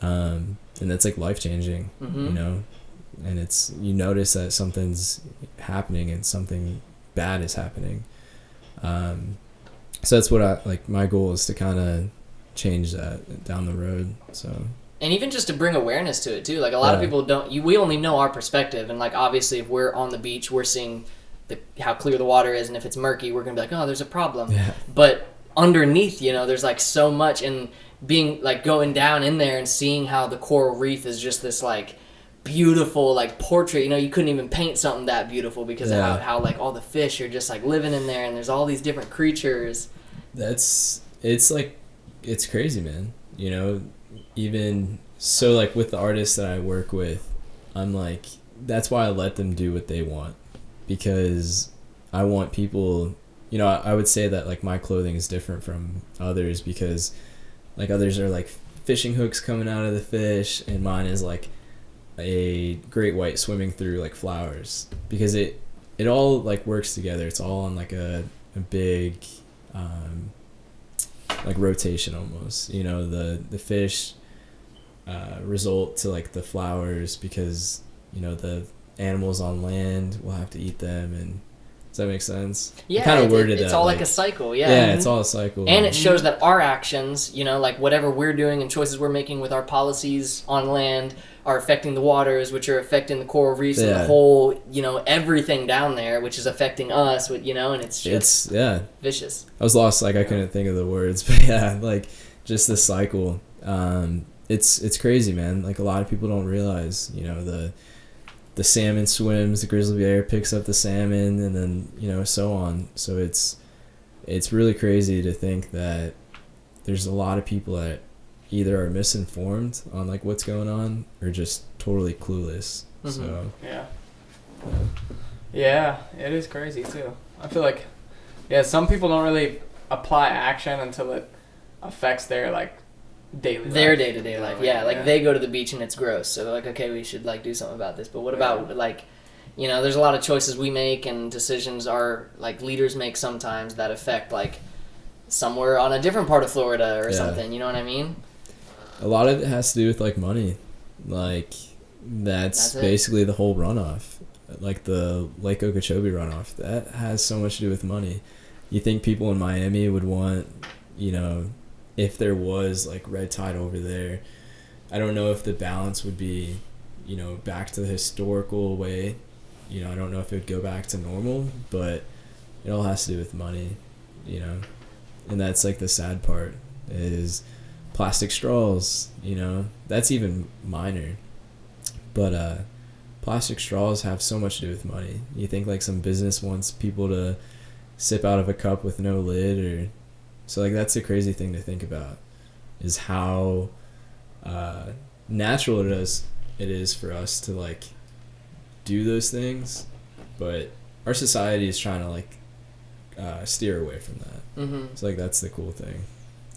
and that's like life changing, you know. And it's, you notice that something's happening and something bad is happening. So that's what I like, my goal is to kind of change that down the road. So, and even just to bring awareness to it too. Like, a lot of people we only know our perspective, and like obviously if we're on the beach, we're seeing how clear the water is, and if it's murky, we're gonna be like, oh, there's a problem. But underneath, you know, there's like so much, and being like going down in there and seeing how the coral reef is just this like beautiful like portrait. You know, you couldn't even paint something that beautiful because of how like all the fish are just like living in there, and there's all these different creatures. It's like, it's crazy, man. You know, even so, like with the artists that I work with, I'm like, that's why I let them do what they want, because I want people, you know, I would say that like my clothing is different from others, because like others are like fishing hooks coming out of the fish, and mine is like a great white swimming through like flowers, because it all like works together. It's all on like a big like rotation almost, you know, the fish result to like the flowers, because, you know, the animals on land will have to eat them. And does that make sense? Yeah, kind of worded it's that, all like a cycle. Yeah, it's all a cycle. And it shows that our actions, you know, like whatever we're doing and choices we're making with our policies on land are affecting the waters, which are affecting the coral reefs and the whole, you know, everything down there, which is affecting us, you know, and it's just vicious. I was lost, like I couldn't think of the words, but yeah, like just the cycle. It's crazy, man. Like a lot of people don't realize, you know, the salmon swims, the grizzly bear picks up the salmon, and then, you know, so on. So it's really crazy to think that there's a lot of people that either are misinformed on like what's going on, or just totally clueless. So yeah, it is crazy too. I feel like some people don't really apply action until it affects their like day-to-day life. They go to the beach and it's gross, so they're like, okay, we should like do something about this. But what about like, you know, there's a lot of choices we make and decisions our like leaders make sometimes that affect like somewhere on a different part of Florida or something, you know what I mean? A lot of it has to do with like money. Like that's basically the whole runoff. Like the Lake Okeechobee runoff, that has so much to do with money. You think people in Miami would want, you know, if there was like red tide over there, I don't know if the balance would be, you know, back to the historical way. You know, I don't know if it would go back to normal, but it all has to do with money, you know. And that's like the sad part is plastic straws, you know, that's even minor. But plastic straws have so much to do with money. You think like some business wants people to sip out of a cup with no lid, or so like that's the crazy thing to think about, is how natural it is for us to like do those things, but our society is trying to like steer away from that. Mm-hmm. So like that's the cool thing.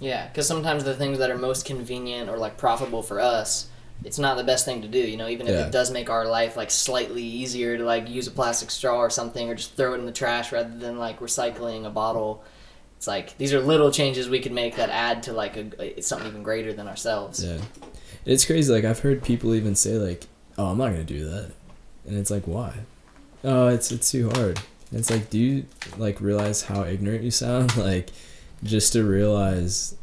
Yeah, because sometimes the things that are most convenient or like profitable for us, it's not the best thing to do, you know, even if it does make our life like slightly easier to like use a plastic straw or something, or just throw it in the trash rather than like recycling a bottle. It's like these are little changes we could make that add to like something even greater than ourselves. Yeah, it's crazy. Like I've heard people even say like, "Oh, I'm not gonna do that," and it's like, why? Oh, it's too hard. And it's like, do you like realize how ignorant you sound? Like, just to realize,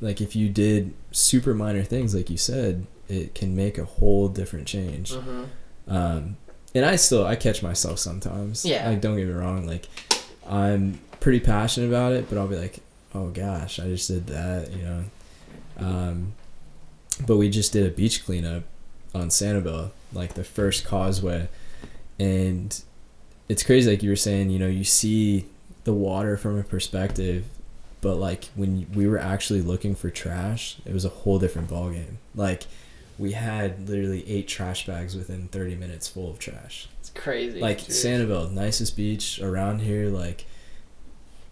like, if you did super minor things, like you said, it can make a whole different change. Mm-hmm. And I catch myself sometimes. Yeah. Like, don't get me wrong. Like, I'm pretty passionate about it, but I'll be like, oh gosh, I just did that, you know. But we just did a beach cleanup on Sanibel, like the first causeway, and it's crazy. Like you were saying, you know, you see the water from a perspective, but like when we were actually looking for trash, it was a whole different ballgame. Like we had literally 8 trash bags within 30 minutes full of trash. It's crazy. Like Sanibel, nicest beach around here. Like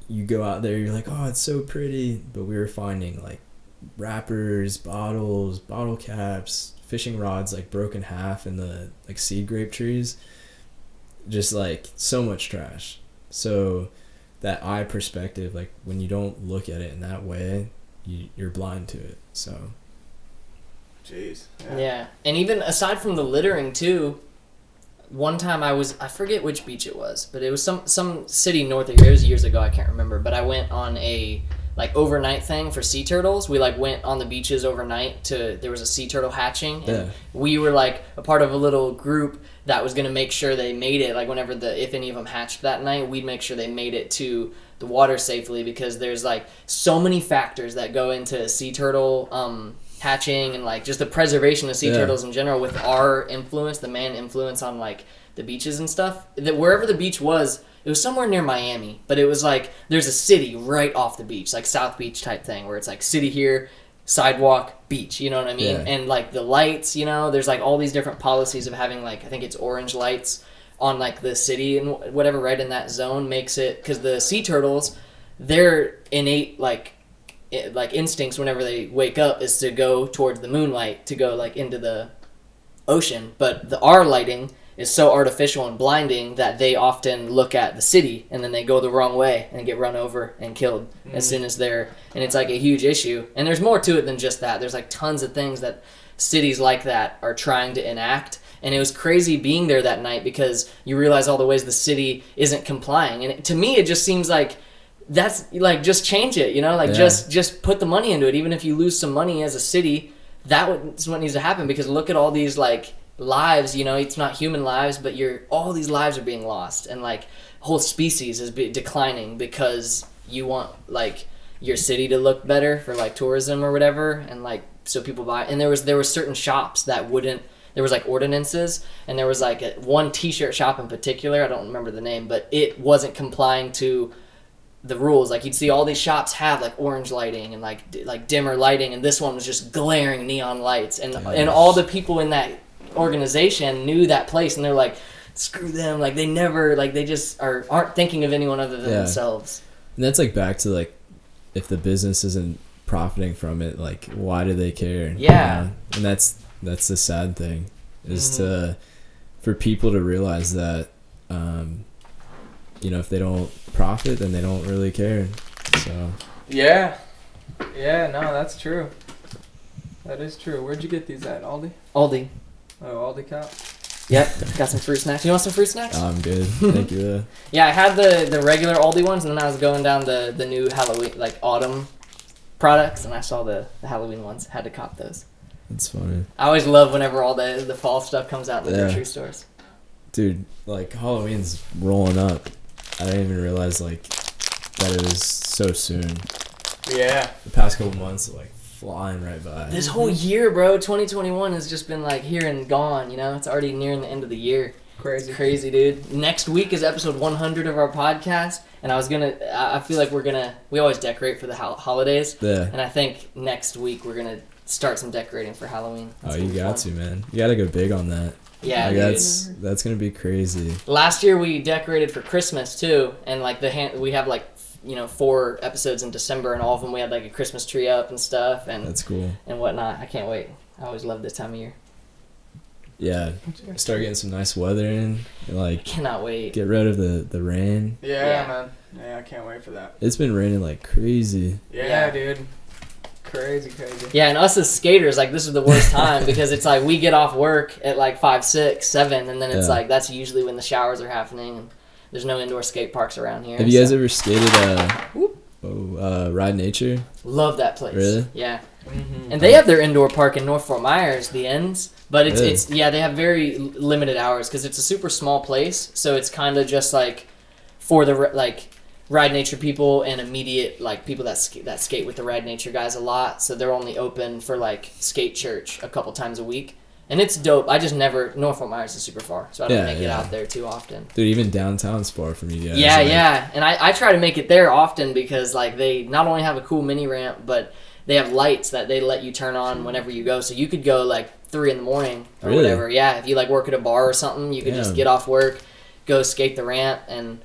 you go out there, you're like, oh, it's so pretty, but we were finding like wrappers, bottles, bottle caps, fishing rods like broken half in the like seed grape trees. Just like so much trash. So that eye perspective, like when you don't look at it in that way, you're blind to it. So jeez. Yeah. And even aside from the littering too, one time I forget which beach it was, but it was some city north of here. It was years ago, I can't remember, but I went on a like overnight thing for sea turtles. We like went on the beaches overnight there was a sea turtle hatching, and we were like a part of a little group that was going to make sure they made it, like whenever if any of them hatched that night, we'd make sure they made it to the water safely, because there's like so many factors that go into sea turtle hatching and like just the preservation of sea turtles in general, with our influence, the man influence on like the beaches and stuff. That wherever the beach was, it was somewhere near Miami, but it was like there's a city right off the beach, like South Beach type thing, where it's like city here, sidewalk, beach, you know what I mean? Yeah. And like the lights, you know, there's like all these different policies of having like, I think it's orange lights on like the city and whatever, right in that zone makes it, because the sea turtles, their innate like instincts whenever they wake up is to go towards the moonlight, to go like into the ocean, but our lighting is so artificial and blinding that they often look at the city and then they go the wrong way and get run over and killed as soon as they're, and it's like a huge issue. And there's more to it than just that. There's like tons of things that cities like that are trying to enact. And it was crazy being there that night, because you realize all the ways the city isn't complying. And to me, it just seems like that's like, just change it, you know, like just put the money into it. Even if you lose some money as a city, that's what needs to happen, because look at all these like lives, you know, it's not human lives, but all these lives are being lost, and like whole species is declining because you want like your city to look better for like tourism or whatever, and like so people buy. And there were certain shops that wouldn't, there was like ordinances, and there was like one t-shirt shop in particular, I don't remember the name, but it wasn't complying to the rules. Like you'd see all these shops have like orange lighting and like dimmer lighting, and this one was just glaring neon lights, and all the people in that organization knew that place, and they're like, screw them, like they never, like they just aren't thinking of anyone other than themselves. And that's like back to like, if the business isn't profiting from it, like why do they care? Yeah. And that's the sad thing, is for people to realize that you know, if they don't profit, then they don't really care. So yeah, no, that's true. That is true. Where'd you get these at? Aldi? Aldi. Oh, Aldi Cow. Yep, got some fruit snacks. You want some fruit snacks? I'm good. Thank you. Yeah, I had the regular Aldi ones, and then I was going down the new Halloween, like autumn products, and I saw the Halloween ones. Had to cop those. That's funny. I always love whenever all the fall stuff comes out in the grocery stores. Dude, like Halloween's rolling up. I didn't even realize like that it was so soon. Yeah. The past couple months are like flying right by. This whole year, bro, 2021 has just been like here and gone, you know? It's already nearing the end of the year. Crazy, dude. Next week is episode 100 of our podcast, and I feel like we always decorate for the holidays. Yeah. And I think next week we're going to start some decorating for Halloween. Oh, you got to, man. You got to go big on that. Yeah, like, dude. That's gonna be crazy. Last year we decorated for Christmas too, and like we have like 4 episodes in December, and all of them we had like a Christmas tree up and stuff, and that's cool and whatnot. I can't wait. I always love this time of year. Yeah, start getting some nice weather in. Like, I cannot wait. Get rid of the rain. Yeah, man. Yeah, I can't wait for that. It's been raining like crazy. Yeah, dude. Crazy. Yeah, and us as skaters, like, this is the worst time because it's like we get off work at like 5, 6, 7, and then it's like that's usually when the showers are happening, and there's no indoor skate parks around here. Have you guys ever skated Ride Nature? Love that place. Really? Yeah. Mm-hmm. And they have their indoor park in North Fort Myers, the Ends, but it's they have very limited hours because it's a super small place, so it's kind of just like for the like Ride Nature people and immediate like people that skate with the Ride Nature guys a lot, so they're only open for like skate church a couple times a week, and it's dope. I just never North Fort Myers is super far, so I don't make it out there too often. Dude, even downtown's far from you guys. Yeah, and I try to make it there often because like they not only have a cool mini ramp, but they have lights that they let you turn on whenever you go, so you could go like 3 a.m. or whatever. Yeah, if you like work at a bar or something, you could just get off work, go skate the ramp, and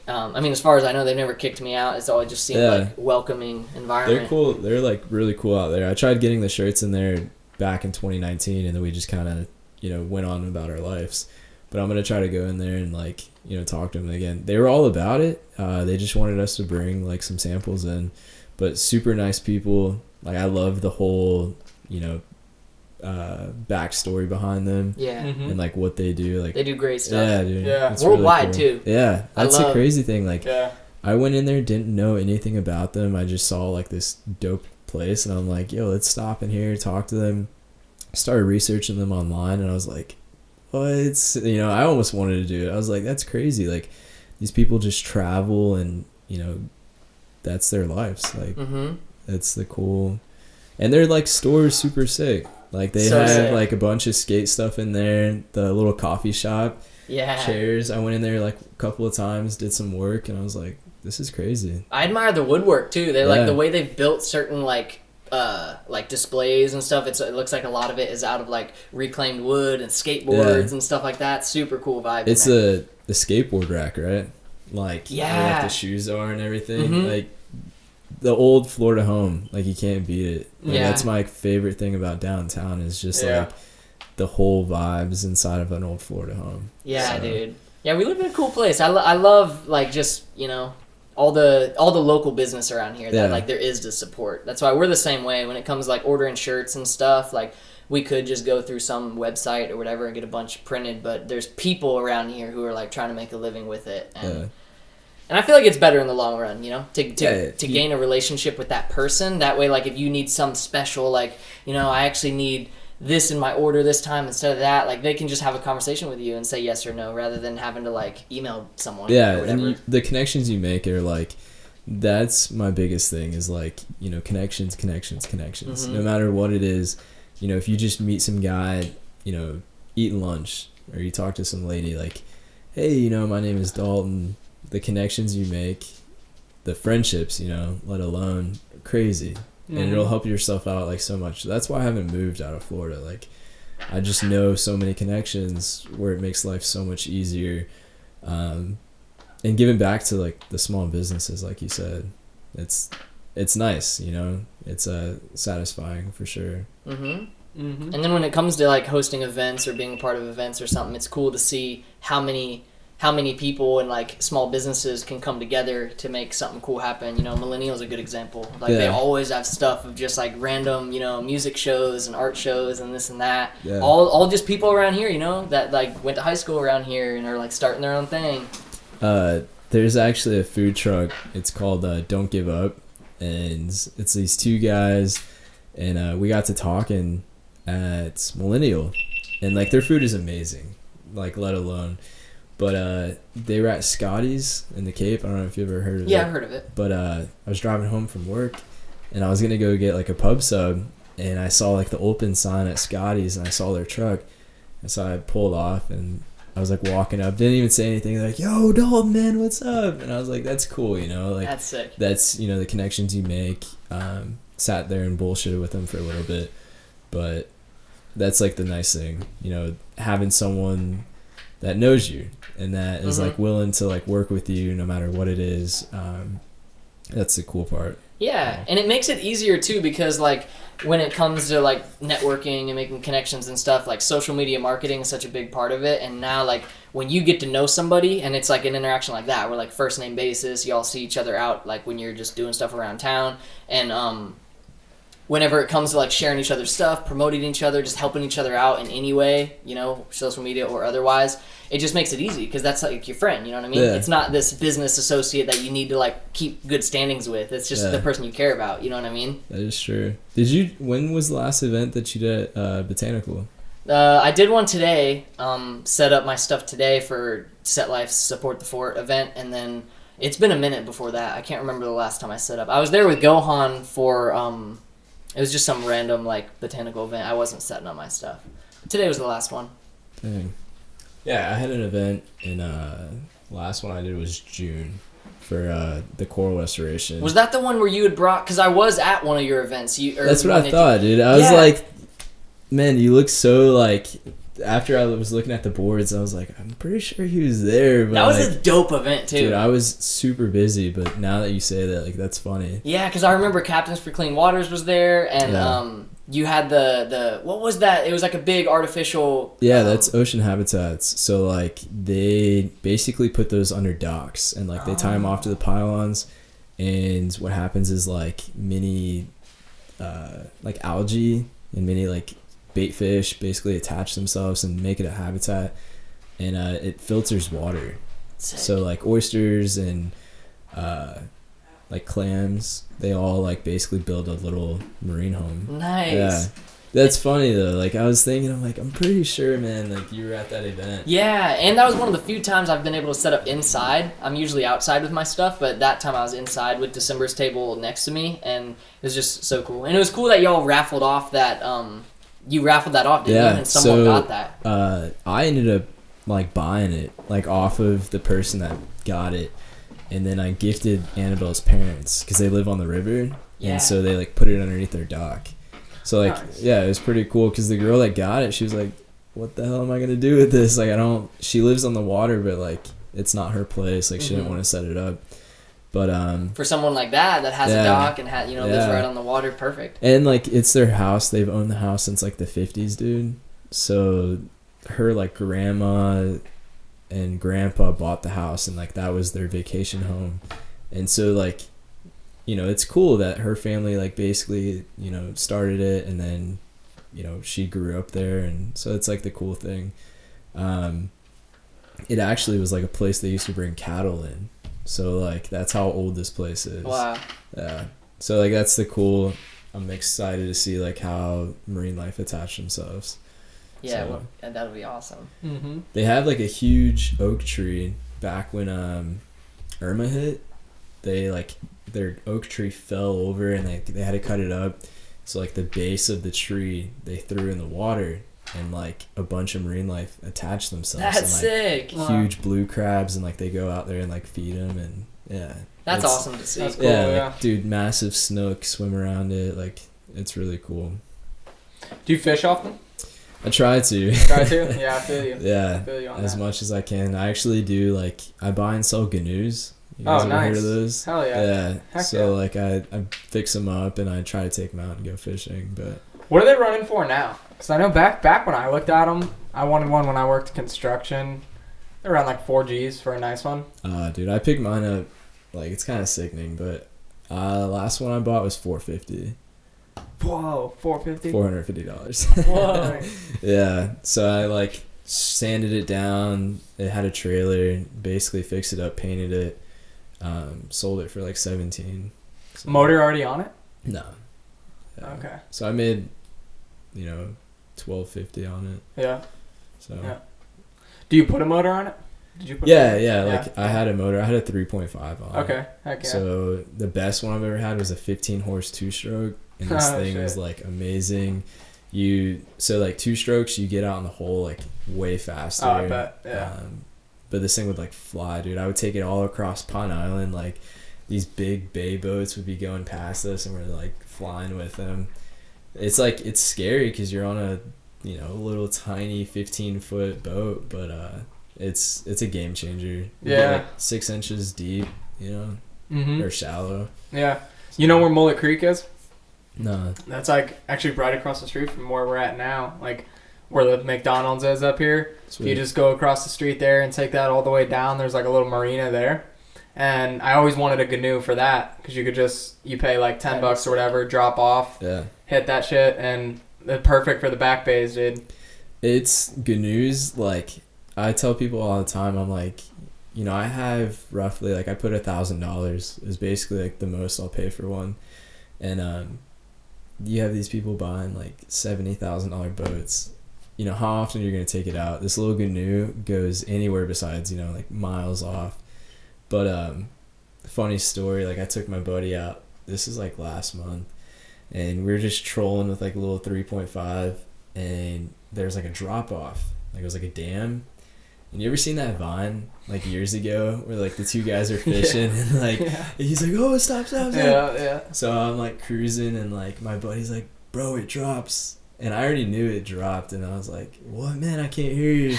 I mean, as far as I know, they've never kicked me out. It's always just seemed like welcoming environment. They're cool. They're like really cool out there. I tried getting the shirts in there back in 2019, and then we just kind of went on about our lives. But I'm gonna try to go in there and like talk to them again. They were all about it. They just wanted us to bring like some samples in, but super nice people. Like, I love the whole backstory behind them. Yeah. Mm-hmm. And like what they do. Like, they do great stuff. Yeah, dude. Yeah. It's worldwide really cool. too. Yeah, that's the crazy thing. Like, I went in there, didn't know anything about them. I just saw like this dope place, and I'm like, yo, let's stop in here, talk to them. Started researching them online, and I was like, what? I almost wanted to do it. I was like, that's crazy. Like, these people just travel, and that's their lives. Like, that's the cool. And their like store's super sick. Like, they have like a bunch of skate stuff in there. The little coffee shop. Yeah. Chairs. I went in there like a couple of times, did some work, and I was like, this is crazy. I admire the woodwork too. They like the way they've built certain like displays and stuff. It looks like a lot of it is out of like reclaimed wood and skateboards and stuff like that. Super cool vibe. It's the skateboard rack, right? Like, where like the shoes are and everything. Like, the old Florida home, like, you can't beat it. Like, that's my favorite thing about downtown is just like the whole vibes inside of an old Florida home. Yeah, dude. Yeah, we live in a cool place. I love like just all the local business around here that like there is to support. That's why we're the same way when it comes to like ordering shirts and stuff. Like, we could just go through some website or whatever and get a bunch printed, but there's people around here who are like trying to make a living with it, and I feel like it's better in the long run, to gain a relationship with that person. That way, like, if you need some special, like, I actually need this in my order this time instead of that, like, they can just have a conversation with you and say yes or no rather than having to like email someone. Yeah, or whatever. and the connections you make are like, that's my biggest thing is like, connections. No matter what it is, if you just meet some guy, eating lunch, or you talk to some lady like, hey, my name is Dalton. The connections you make, the friendships, let alone, crazy. And it'll help yourself out like so much. That's why I haven't moved out of Florida. Like, I just know so many connections where it makes life so much easier. And giving back to like the small businesses, like you said, it's nice, it's satisfying for sure. And then when it comes to like hosting events or being a part of events or something, it's cool to see how many people and like small businesses can come together to make something cool happen. Millennial's a good example. Like, they always have stuff of just like random, music shows and art shows and this and that. Yeah. All just people around here, that like went to high school around here and are like starting their own thing. There's actually a food truck. It's called Don't Give Up, and it's these two guys, and we got to talking at Millennial, and like their food is amazing, like, let alone. But they were at Scotty's in the Cape. I don't know if you ever heard of it. Yeah, I've heard of it. But I was driving home from work, and I was going to go get like a pub sub, and I saw like the open sign at Scotty's, and I saw their truck. And so I pulled off, and I was like walking up, didn't even say anything. Like, yo, Dalton, man, what's up? And I was like, that's cool, like, that's sick. That's, the connections you make. Sat there and bullshitted with them for a little bit. but that's like the nice thing, you know, having someone that knows you and that is like willing to like work with you no matter what it is. That's the cool part. Yeah, and it makes it easier too because like when it comes to like networking and making connections and stuff, like social media marketing is such a big part of it. And now like when you get to know somebody and it's like an interaction like that, where like first name basis, y'all see each other out like when you're just doing stuff around town, and whenever it comes to like sharing each other's stuff, promoting each other, just helping each other out in any way, you know, social media or otherwise, it just makes it easy because that's like your friend, you know what I mean? Yeah. It's not this business associate that you need to like keep good standings with. It's just the person you care about, you know what I mean? That is true. When was the last event that you did at Botanical? I did one today, set up my stuff today for Set Life's Support the Fort event, and then it's been a minute before that. I can't remember the last time I set up. I was there with Gohan for, it was just some random like botanical event. I wasn't setting up my stuff. Today was the last one. Dang. Yeah, I had an event in last one I did was June for the coral restoration. Was that the one where you had brought? Because I was at one of your events. That's what I thought, dude. I was like, man, you look so like. After I was looking at the boards, I was like, I'm pretty sure he was there. But that was like, a dope event too. Dude, I was super busy, but now that you say that, like, that's funny. Yeah, because I remember Captains for Clean Waters was there, and you had the what was that? It was like a big artificial. Yeah, that's ocean habitats. So like they basically put those under docks, and like they tie them off to the pylons, and what happens is like mini, like algae and mini like bait fish basically attach themselves and make it a habitat, and it filters water. Sick. So like oysters and like clams, they all like basically build a little marine home. Nice. Yeah, that's funny though. Like I was thinking, I'm like, I'm pretty sure, man, like you were at that event. Yeah, and that was one of the few times I've been able to set up inside. I'm usually outside with my stuff, but that time I was inside with December's table next to me, and it was just so cool. And it was cool that y'all raffled off that you raffled that off, didn't you? And someone got that. I ended up like buying it like off of the person that got it, and then I gifted Annabelle's parents because they live on the river, and so they like put it underneath their dock. So like yeah, it was pretty cool because the girl that got it, she was like, what the hell am I gonna do with this? Like she lives on the water, but like it's not her place. Like she didn't want to set it up. But for someone like that has a dock and lives right on the water, perfect. And like it's their house. They've owned the house since like the 50s, dude. So her like grandma and grandpa bought the house, and like that was their vacation home. And so like, you know, it's cool that her family like basically, you know, started it, and then, you know, she grew up there, and so it's like the cool thing. It actually was like a place they used to bring cattle in. So like that's how old this place is. Wow. Yeah. So like that's the cool. I'm excited to see like how marine life attach themselves. Yeah, so, well, that'll be awesome. Mm-hmm. They have like a huge oak tree back when Irma hit. They like their oak tree fell over, and they had to cut it up. So like the base of the tree they threw in the water, and like a bunch of marine life attach themselves. That's and, like, sick. Huge blue crabs, and like they go out there and like feed them, and yeah. That's awesome to see. That's cool, yeah, like, dude, massive snook swim around it. Like it's really cool. Do you fish often? I try to. Try to? Yeah, I feel you. Yeah, I feel you on as that. much as I can. I actually do like I buy and sell canoes. You guys ever heard of those? Hell yeah. Yeah. Heck so like I fix them up and I try to take them out and go fishing. But what are they running for now? Because I know back when I looked at them, I wanted one when I worked construction. They're around like 4 G's for a nice one. Dude, I picked mine up. Like it's kind of sickening, but last one I bought was $450. Whoa, $450. $450. Whoa. Yeah. So I like sanded it down. It had a trailer. Basically fixed it up, painted it. Sold it for like $17. So, Motor already on it? No. Yeah. Okay. So I made, $12.50 on it. Yeah. So. Yeah. Do you put a motor on it? Did you put Yeah. Like I had a motor. I had a 3.5 on it. Okay. Heck yeah. So So the best one I've ever had was a 15 horse 2-stroke, and this thing was like amazing. Like 2 strokes, you get out in the hole like way faster. Oh, I bet. Yeah. But this thing would like fly, dude. I would take it all across Pine Island. Like these big bay boats would be going past us, and we're like flying with them. it's like it's scary because you're on a little tiny 15-foot boat, but it's a game changer. You get, like 6 inches deep, or shallow. Yeah. You know where Mullet Creek is? No. That's like actually right across the street from where we're at now, like where the McDonald's is up here. Sweet. If you just go across the street there and take that all the way down, there's like a little marina there. And I always wanted a canoe for that because you pay like $10 or whatever, drop off, hit that shit, and they're perfect for the back bays, dude. It's canoes, like I tell people all the time, I'm like, I have roughly like I put $1,000 is basically like the most I'll pay for one, and you have these people buying like $70,000 boats. How often you're gonna take it out? This little canoe goes anywhere besides like miles off. But funny story, like I took my buddy out. This is like last month, and we were just trolling with like a little 3.5, and there's like a drop off, like it was like a dam. And you ever seen that Vine like years ago where like the two guys are fishing and like he's like, oh, stop. Yeah. So I'm like cruising and like my buddy's like, bro, it drops. And I already knew it dropped, and I was like, what, man, I can't hear you.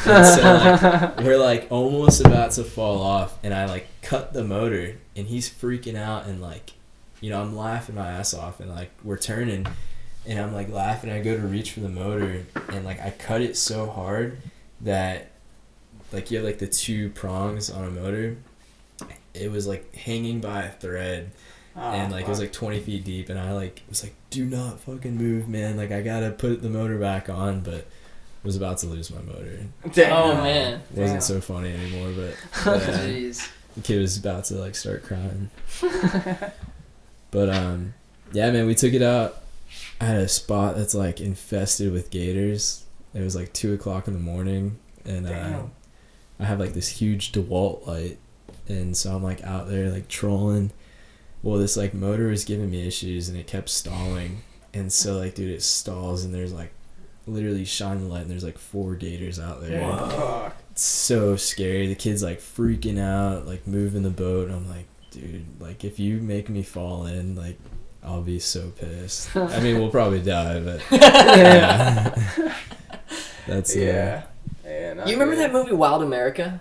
And so like, we're like almost about to fall off, and I like cut the motor, and he's freaking out, and like, I'm laughing my ass off, and like we're turning, and I'm like laughing. I go to reach for the motor, and like I cut it so hard that like you have like the two prongs on a motor. It was like hanging by a thread. And like it was like 20 feet deep, and I like was like, do not fucking move, man, like I gotta put the motor back on, but was about to lose my motor. Damn. Oh man, wasn't so funny anymore, but jeez. The kid was about to like start crying. But yeah, man, we took it out. I had a spot that's like infested with gators. It was like 2:00 in the morning, and I have like this huge DeWalt light, and so I'm like out there like trolling. Well, this like motor was giving me issues, and it kept stalling, and so like, dude, it stalls, and there's like literally shining light, and there's like 4 gators out there. Whoa. It's so scary. The kid's like freaking out, like moving the boat, and I'm like, dude, like if you make me fall in, like I'll be so pissed. I mean, we'll probably die, but that's Yeah, you remember that movie Wild America?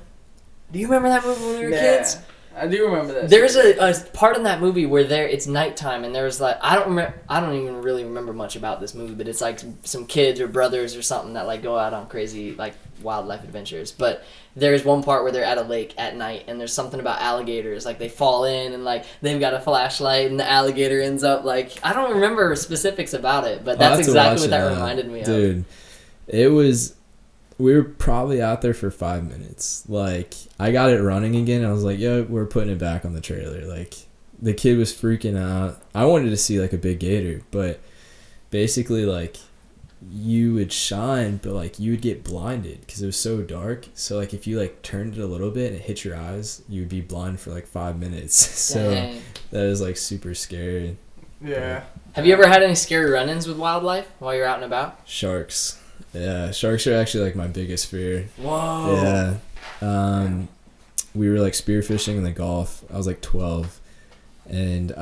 Do you remember that movie when we were kids? I do remember that. There's a part in that movie where it's nighttime, and there's like I don't even really remember much about this movie, but it's like some kids or brothers or something that like go out on crazy like wildlife adventures. But there's one part where they're at a lake at night, and there's something about alligators, like they fall in and like they've got a flashlight, and the alligator ends up like I don't remember specifics about it, but that's exactly what that reminded me of. Dude, it was. We were probably out there for 5 minutes. Like, I got it running again. I was like, yeah, we're putting it back on the trailer. Like, the kid was freaking out. I wanted to see, like, a big gator. But basically, like, you would shine, but, like, you would get blinded because it was so dark. So, like, if you, like, turned it a little bit and it hit your eyes, you would be blind for, like, 5 minutes. So, that was, like, super scary. Yeah. Have you ever had any scary run-ins with wildlife while you're out and about? Sharks. Yeah, sharks are actually like my biggest fear. Whoa. Yeah. We were like spearfishing in the Gulf. I was like 12, and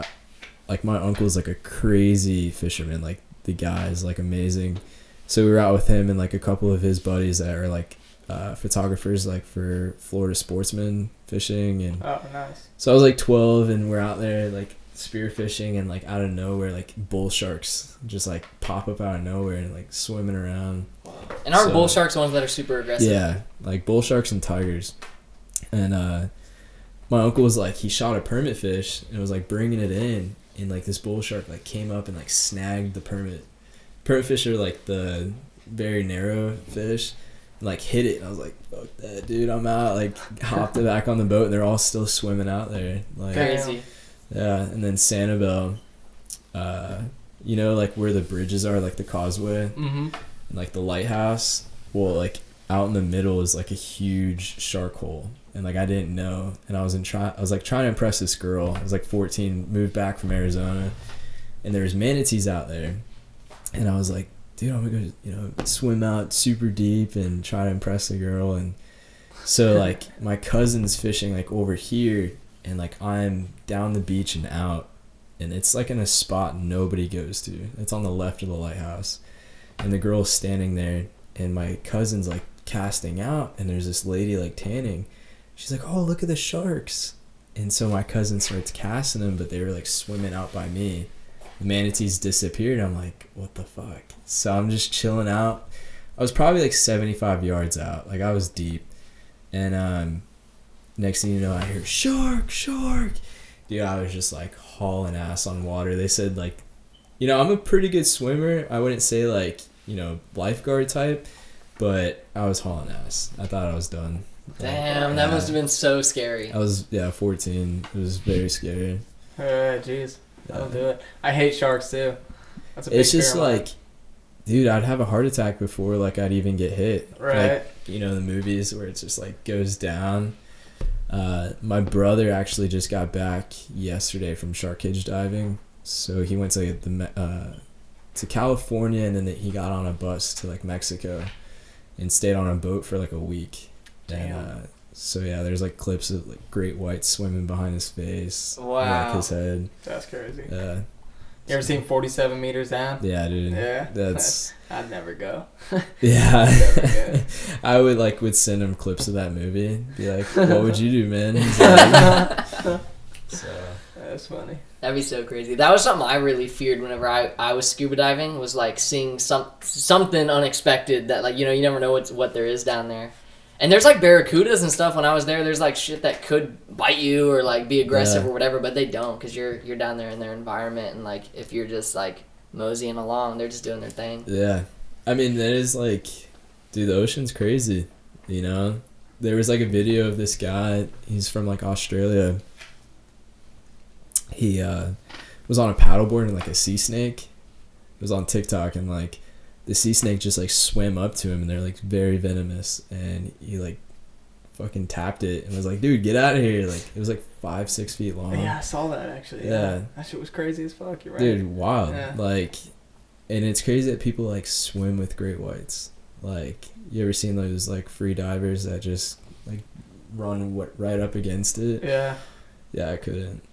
like my uncle's like a crazy fisherman. Like the guy's like amazing. So we were out with him and like a couple of his buddies that are like photographers, like for Florida Sportsman fishing. And oh, nice. So I was like 12, and we're out there like spearfishing, and like out of nowhere like bull sharks just like pop up out of nowhere and like swimming around. And aren't bull sharks the ones that are super aggressive? Yeah, like bull sharks and tigers. And my uncle was like, he shot a permit fish and was like bringing it in, and like this bull shark like came up and like snagged the permit fish are like the very narrow fish, and like hit it, and I was like, fuck that, dude, I'm out. Like hopped it back on the boat, and they're all still swimming out there. Like crazy. Yeah. And then Sanibel, you know, like where the bridges are, like the causeway, and like the lighthouse. Well, like out in the middle is like a huge shark hole, and like I didn't know, and I was like trying to impress this girl. I was like 14, moved back from Arizona, and there was manatees out there, and I was like, dude, I'm gonna go, you know, swim out super deep and try to impress the girl. And so like my cousin's fishing like over here, and like I'm down the beach and out, and it's like in a spot nobody goes to. It's on the left of the lighthouse, and the girl's standing there, and my cousin's like casting out, and there's this lady like tanning. She's like, oh, look at the sharks. And so my cousin starts casting them, but they were like swimming out by me. The manatees disappeared. I'm like, what the fuck? So I'm just chilling out. I was probably like 75 yards out. Like, I was deep. And next thing you know, I hear, shark, shark. Dude, I was just like hauling ass on water. They said, like, you know, I'm a pretty good swimmer. I wouldn't say like, you know, lifeguard type, but I was hauling ass. I thought I was done. Damn, that must have been so scary. I was 14. It was very scary. Jeez, I'll do it. I hate sharks too. That's a big It's just fear of mine. like, dude, I'd have a heart attack before like I'd even get hit. Right. Like, you know, the movies where it's just like goes down. My brother actually just got back yesterday from shark cage diving. So he went to to California, and then he got on a bus to like Mexico and stayed on a boat for like a week. Damn. And, so yeah, there's like clips of like great whites swimming behind his face. Wow. Like his head. That's crazy. Yeah. You ever seen 47 meters down? Yeah, dude. Yeah. That's I'd never go. yeah. Never go. I would send him clips of that movie. Be like, what would you do, man? He's like, so That's funny. That'd be so crazy. That was something I really feared whenever I was scuba diving, was like seeing something unexpected that, like, you know, you never know what there is down there. And there's like barracudas and stuff when I was there. There's like shit that could bite you or like be aggressive or whatever, but they don't, because you're down there in their environment, and like if you're just like moseying along, they're just doing their thing. yeah. I mean, that is like, dude, the ocean's crazy, you know? There was like a video of this guy, he's from like Australia. He was on a paddleboard and like a sea snake. It was on TikTok, and like the sea snake just like swam up to him, and they're like very venomous, and he like fucking tapped it and was like, dude, get out of here. Like, it was like 5-6 feet long. Yeah, I saw that actually. Yeah. That shit was crazy as fuck. You're right. Dude, wild. Yeah. Like, and it's crazy that people like swim with great whites. Like, you ever seen those like free divers that just like run right up against it? Yeah. Yeah, I couldn't.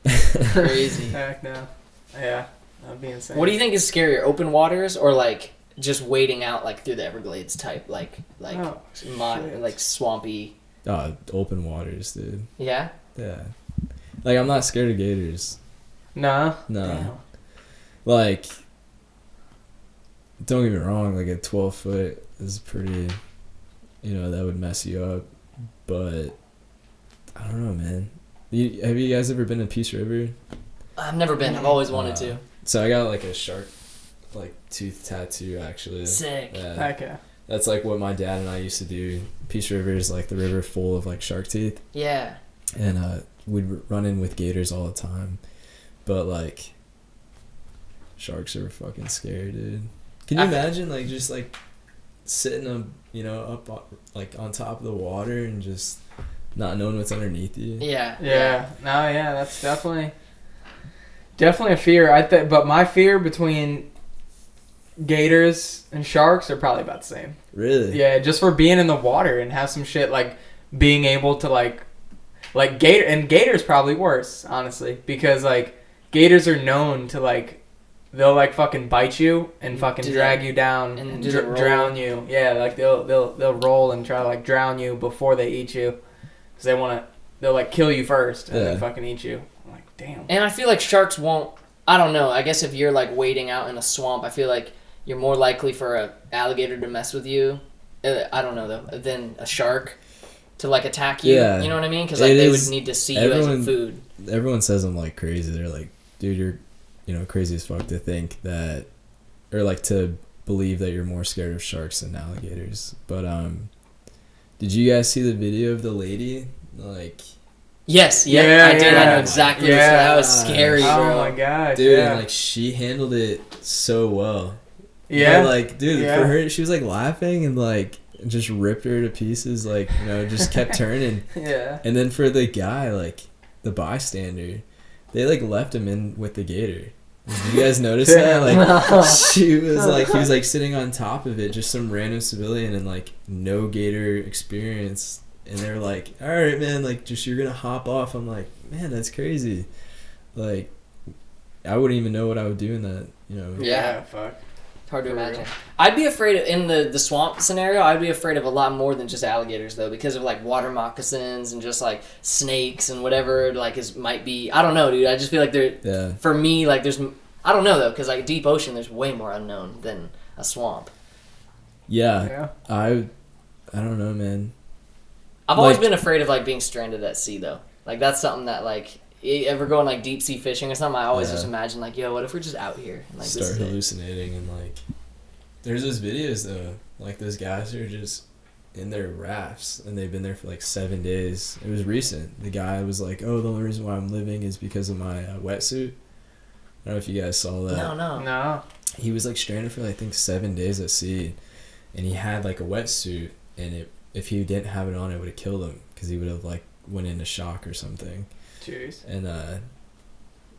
Crazy. Heck no. Yeah. That'd be insane. What do you think is scarier, open waters or like just wading out like through the Everglades type, like Oh, shit. like swampy? Open waters, dude. Yeah. Yeah. Like, I'm not scared of gators. Nah. No. Damn. Like, don't get me wrong, like a 12-foot is pretty, you know, that would mess you up. But I don't know, man. Have you guys ever been to Peace River? I've never been. I've always wanted to. So I got like a shark like tooth tattoo, actually. Sick. Yeah. Heck yeah. That's like what my dad and I used to do. Peace River is like the river full of like shark teeth. Yeah. And we'd run in with gators all the time. But like, sharks are fucking scary, dude. Can you imagine like just like sitting up like on top of the water and just not knowing what's underneath you? Yeah. Yeah. No, yeah, that's definitely a fear. But my fear between gators and sharks are probably about the same. Really? Yeah, just for being in the water and have some shit like being able to like gators probably worse, honestly, because like gators are known to like they'll like fucking bite you and fucking drag you down and drown you. Yeah, like they'll roll and try to like drown you before they eat you, because they'll like kill you first and then fucking eat you. I'm like, damn. And I feel like sharks won't. I don't know. I guess if you're like wading out in a swamp, I feel like you're more likely for a alligator to mess with you. I don't know though, than a shark to like attack you. Yeah. You know what I mean? Because like they would need to see you as a food. Everyone says I'm like crazy. They're like, dude, you're crazy as fuck to think that, or like to believe that you're more scared of sharks than alligators. But did you guys see the video of the lady? Like, yes, I did. I know exactly. Yeah. That was scary, bro. Oh my gosh, dude, yeah. and like she handled it so well. Yeah. But, like, dude, for her, she was like laughing and like just ripped her to pieces. Like, just kept turning. Yeah. And then for the guy, like the bystander, they like left him in with the gator. Did you guys notice that? Like, he was like sitting on top of it, just some random civilian, and like no gator experience. And they're like, all right, man, like just you're gonna hop off. I'm like, man, that's crazy. Like, I wouldn't even know what I would do in that, Yeah. Fuck. It's hard to For imagine. real. I'd be afraid of, in the swamp scenario, I'd be afraid of a lot more than just alligators, though, because of, like, water moccasins and just, like, snakes and whatever, like, might be... I don't know, dude. I just feel like Yeah. for me, like, there's... I don't know, though, because, like, deep ocean, there's way more unknown than a swamp. Yeah. I don't know, man. I've always Like- been afraid of, like, being stranded at sea, though. Like, that's something that, like... You ever going, like, deep sea fishing or something? I always just imagine, like, yo, what if we're just out here? And, like, Start this is it. hallucinating and like there's those videos though, like those guys who are just in their rafts and they've been there for like 7 days. It was recent. The guy was like, oh, the only reason why I'm living is because of my wetsuit. I don't know if you guys saw that. No. He was like stranded for I think 7 days at sea, and he had like a wetsuit, and if he didn't have it on, it would have killed him because he would have like went into shock or something. Jeez. And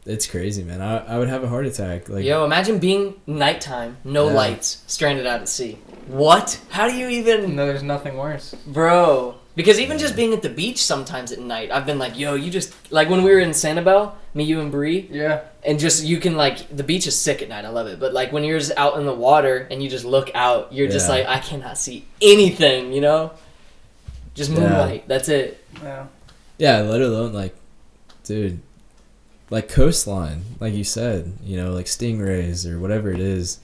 it's crazy, man. I would have a heart attack. Like, Yo, imagine being nighttime, no Yeah. lights, stranded out at sea. What? How do you even... No, there's nothing worse. Bro. Because even just being at the beach sometimes at night, I've been like, yo, you just... Like when we were in Sanibel, me, you, and Bree, Yeah. and just, you can like... The beach is sick at night, I love it. But like when you're just out in the water and you just look out, you're just Yeah. like, I cannot see anything, you know? Just moonlight. That's it. Yeah. Yeah, let alone like, dude, like coastline, like you said, like stingrays or whatever it is.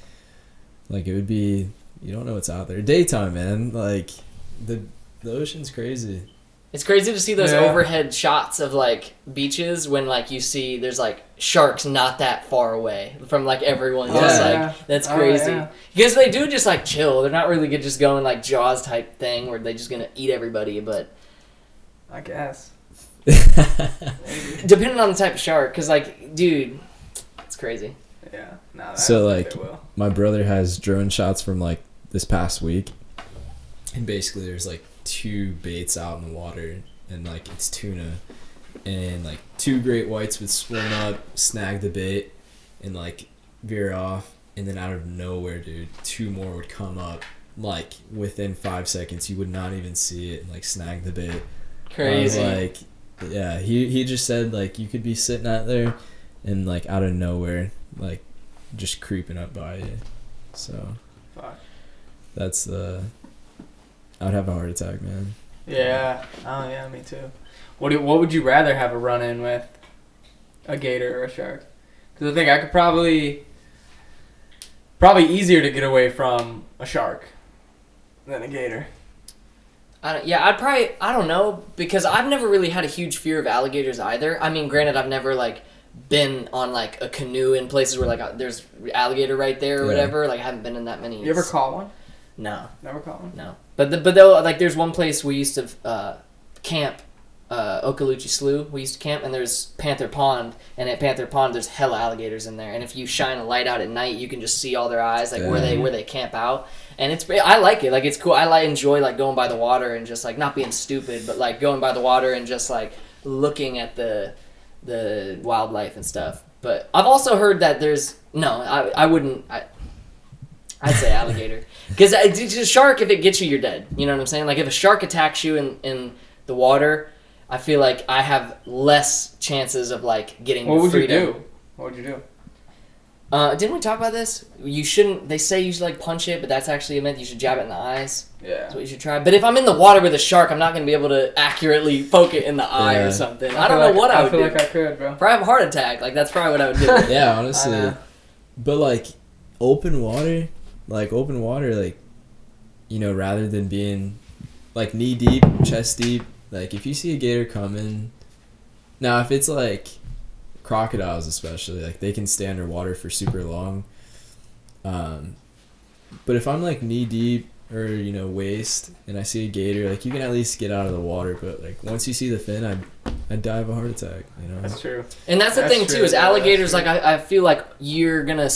Like it would be, you don't know what's out there. Daytime, man. Like the ocean's crazy. It's crazy to see those Yeah. overhead shots of like beaches when like you see there's like sharks not that far away from like everyone. Just Yeah. like that's crazy. yeah. Because they do just like chill. They're not really just going like Jaws type thing where they're just gonna eat everybody. But I guess. depending on the type of shark, because like dude, it's crazy. Yeah. No, So, I don't think like, they will. My brother has drone shots from like this past week, and basically there's like 2 baits out in the water, and like it's tuna, and like 2 great whites would swim up, snag the bait, and like veer off, and then out of nowhere, dude, 2 more would come up, like within 5 seconds. You would not even see it, and like snag the bait. Crazy. I was like, yeah, he just said like you could be sitting out there, and like out of nowhere, like just creeping up by you. So Fuck. that's I would have a heart attack, man. Yeah. Oh yeah, me too. What would you rather have a run in with? A gator or a shark? Because I think I could probably easier to get away from a shark than a gator. I don't know, because I've never really had a huge fear of alligators either. I mean, granted, I've never like been on like a canoe in places where like there's alligator right there or Yeah. whatever. Like I haven't been in that many. You ever caught one? No, Never caught one. no. But though, like there's one place we used to camp, Okaloochee Slough. We used to camp, and there's Panther Pond, and at Panther Pond there's hella alligators in there. And if you shine a light out at night, you can just see all their eyes, like where they camp out. And I like it. Like it's cool. I enjoy like going by the water and just like not being stupid, but like going by the water and just like looking at the wildlife and stuff. But I've also heard that I wouldn't. I'd say alligator, because a shark, if it gets you, you're dead. You know what I'm saying? Like if a shark attacks you in the water, I feel like I have less chances of like getting. What would freedom. you do? What would you do? Didn't we talk about this? You shouldn't. They say you should like punch it, but that's actually meant you should jab it in the eyes. Yeah. That's what you should try. But if I'm in the water with a shark, I'm not going to be able to accurately poke it in the eye or something. I don't know what I would do. I feel like I could, bro. Probably have a heart attack. Like that's probably what I would do. Yeah, honestly. I know. But like open water, rather than being like knee deep, chest deep, like if you see a gator coming, now if it's like crocodiles especially, like they can stay underwater for super long. But if I'm like knee deep or waist and I see a gator, like you can at least get out of the water, but like once you see the fin, I'd die of a heart attack. That's true. And that's the That's thing true, too, is yeah, alligators. that's Like I feel like you're gonna.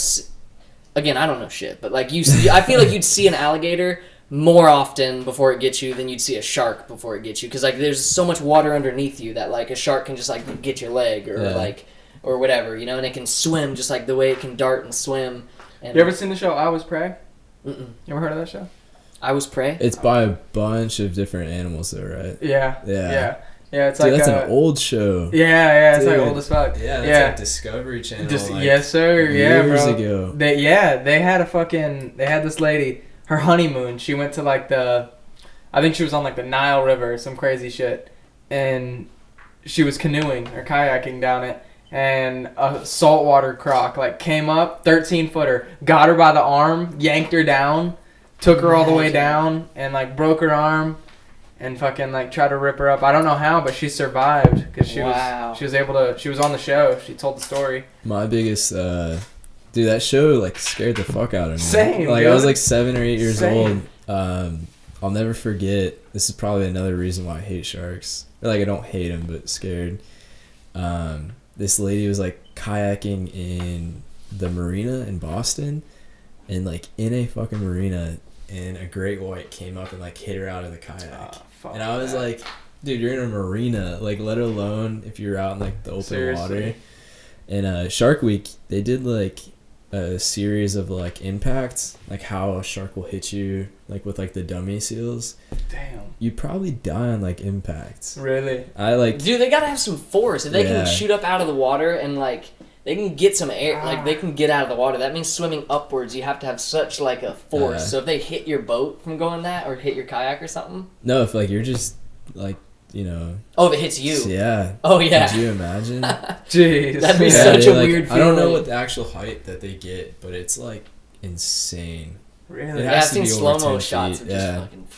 Again, I don't know shit, but like I feel like you'd see an alligator more often before it gets you than you'd see a shark before it gets you, because like there's so much water underneath you that like a shark can just like get your leg or whatever, and it can swim just like the way it can dart and swim. And You ever seen the show I Was Prey? Mm-mm. You ever heard of that show? I Was Prey? It's by a bunch of different animals though, right? Yeah. Yeah. Yeah, it's Dude, like that's an old show. Yeah, it's like Dude. old as fuck. Yeah, that's like Discovery Channel. Like yes, sir. Yeah, years bro. ago. They had they had this lady, her honeymoon. She went to like I think she was on like the Nile River, some crazy shit, and she was canoeing or kayaking down it, and a saltwater croc like came up, 13-footer, got her by the arm, yanked her down, took her all the way down, and like broke her arm, and fucking like tried to rip her up. I don't know how, but she survived because she was able to. She was on the show. She told the story. My biggest dude, that show like scared the fuck out of me. Same, like dude. I was like 7 or 8 years Same. old. I'll never forget. This is probably another reason why I hate sharks. Or like I don't hate them, but scared. This lady was like kayaking in the marina in Boston, and like in a fucking marina, and a great white came up and like hit her out of the kayak. And I was like, dude, you're in a marina, like let alone if you're out in like the open water. And Shark Week, they did like a series of like impacts, like how a shark will hit you, like with like the dummy seals. Damn. You probably die on like impacts. Really? Dude, they gotta have some force. If they can shoot up out of the water and like they can get some air, like they can get out of the water. That means swimming upwards. You have to have such like a force. So if they hit your boat from going that, or hit your kayak or something. No, if like you're just like, you know. Oh, if it hits you. Yeah. Oh yeah. Could you imagine? Jeez. That'd be such a weird feeling. I don't know what the actual height that they get, but it's like insane. Really? Yeah, I've seen slow-mo shots of just fucking.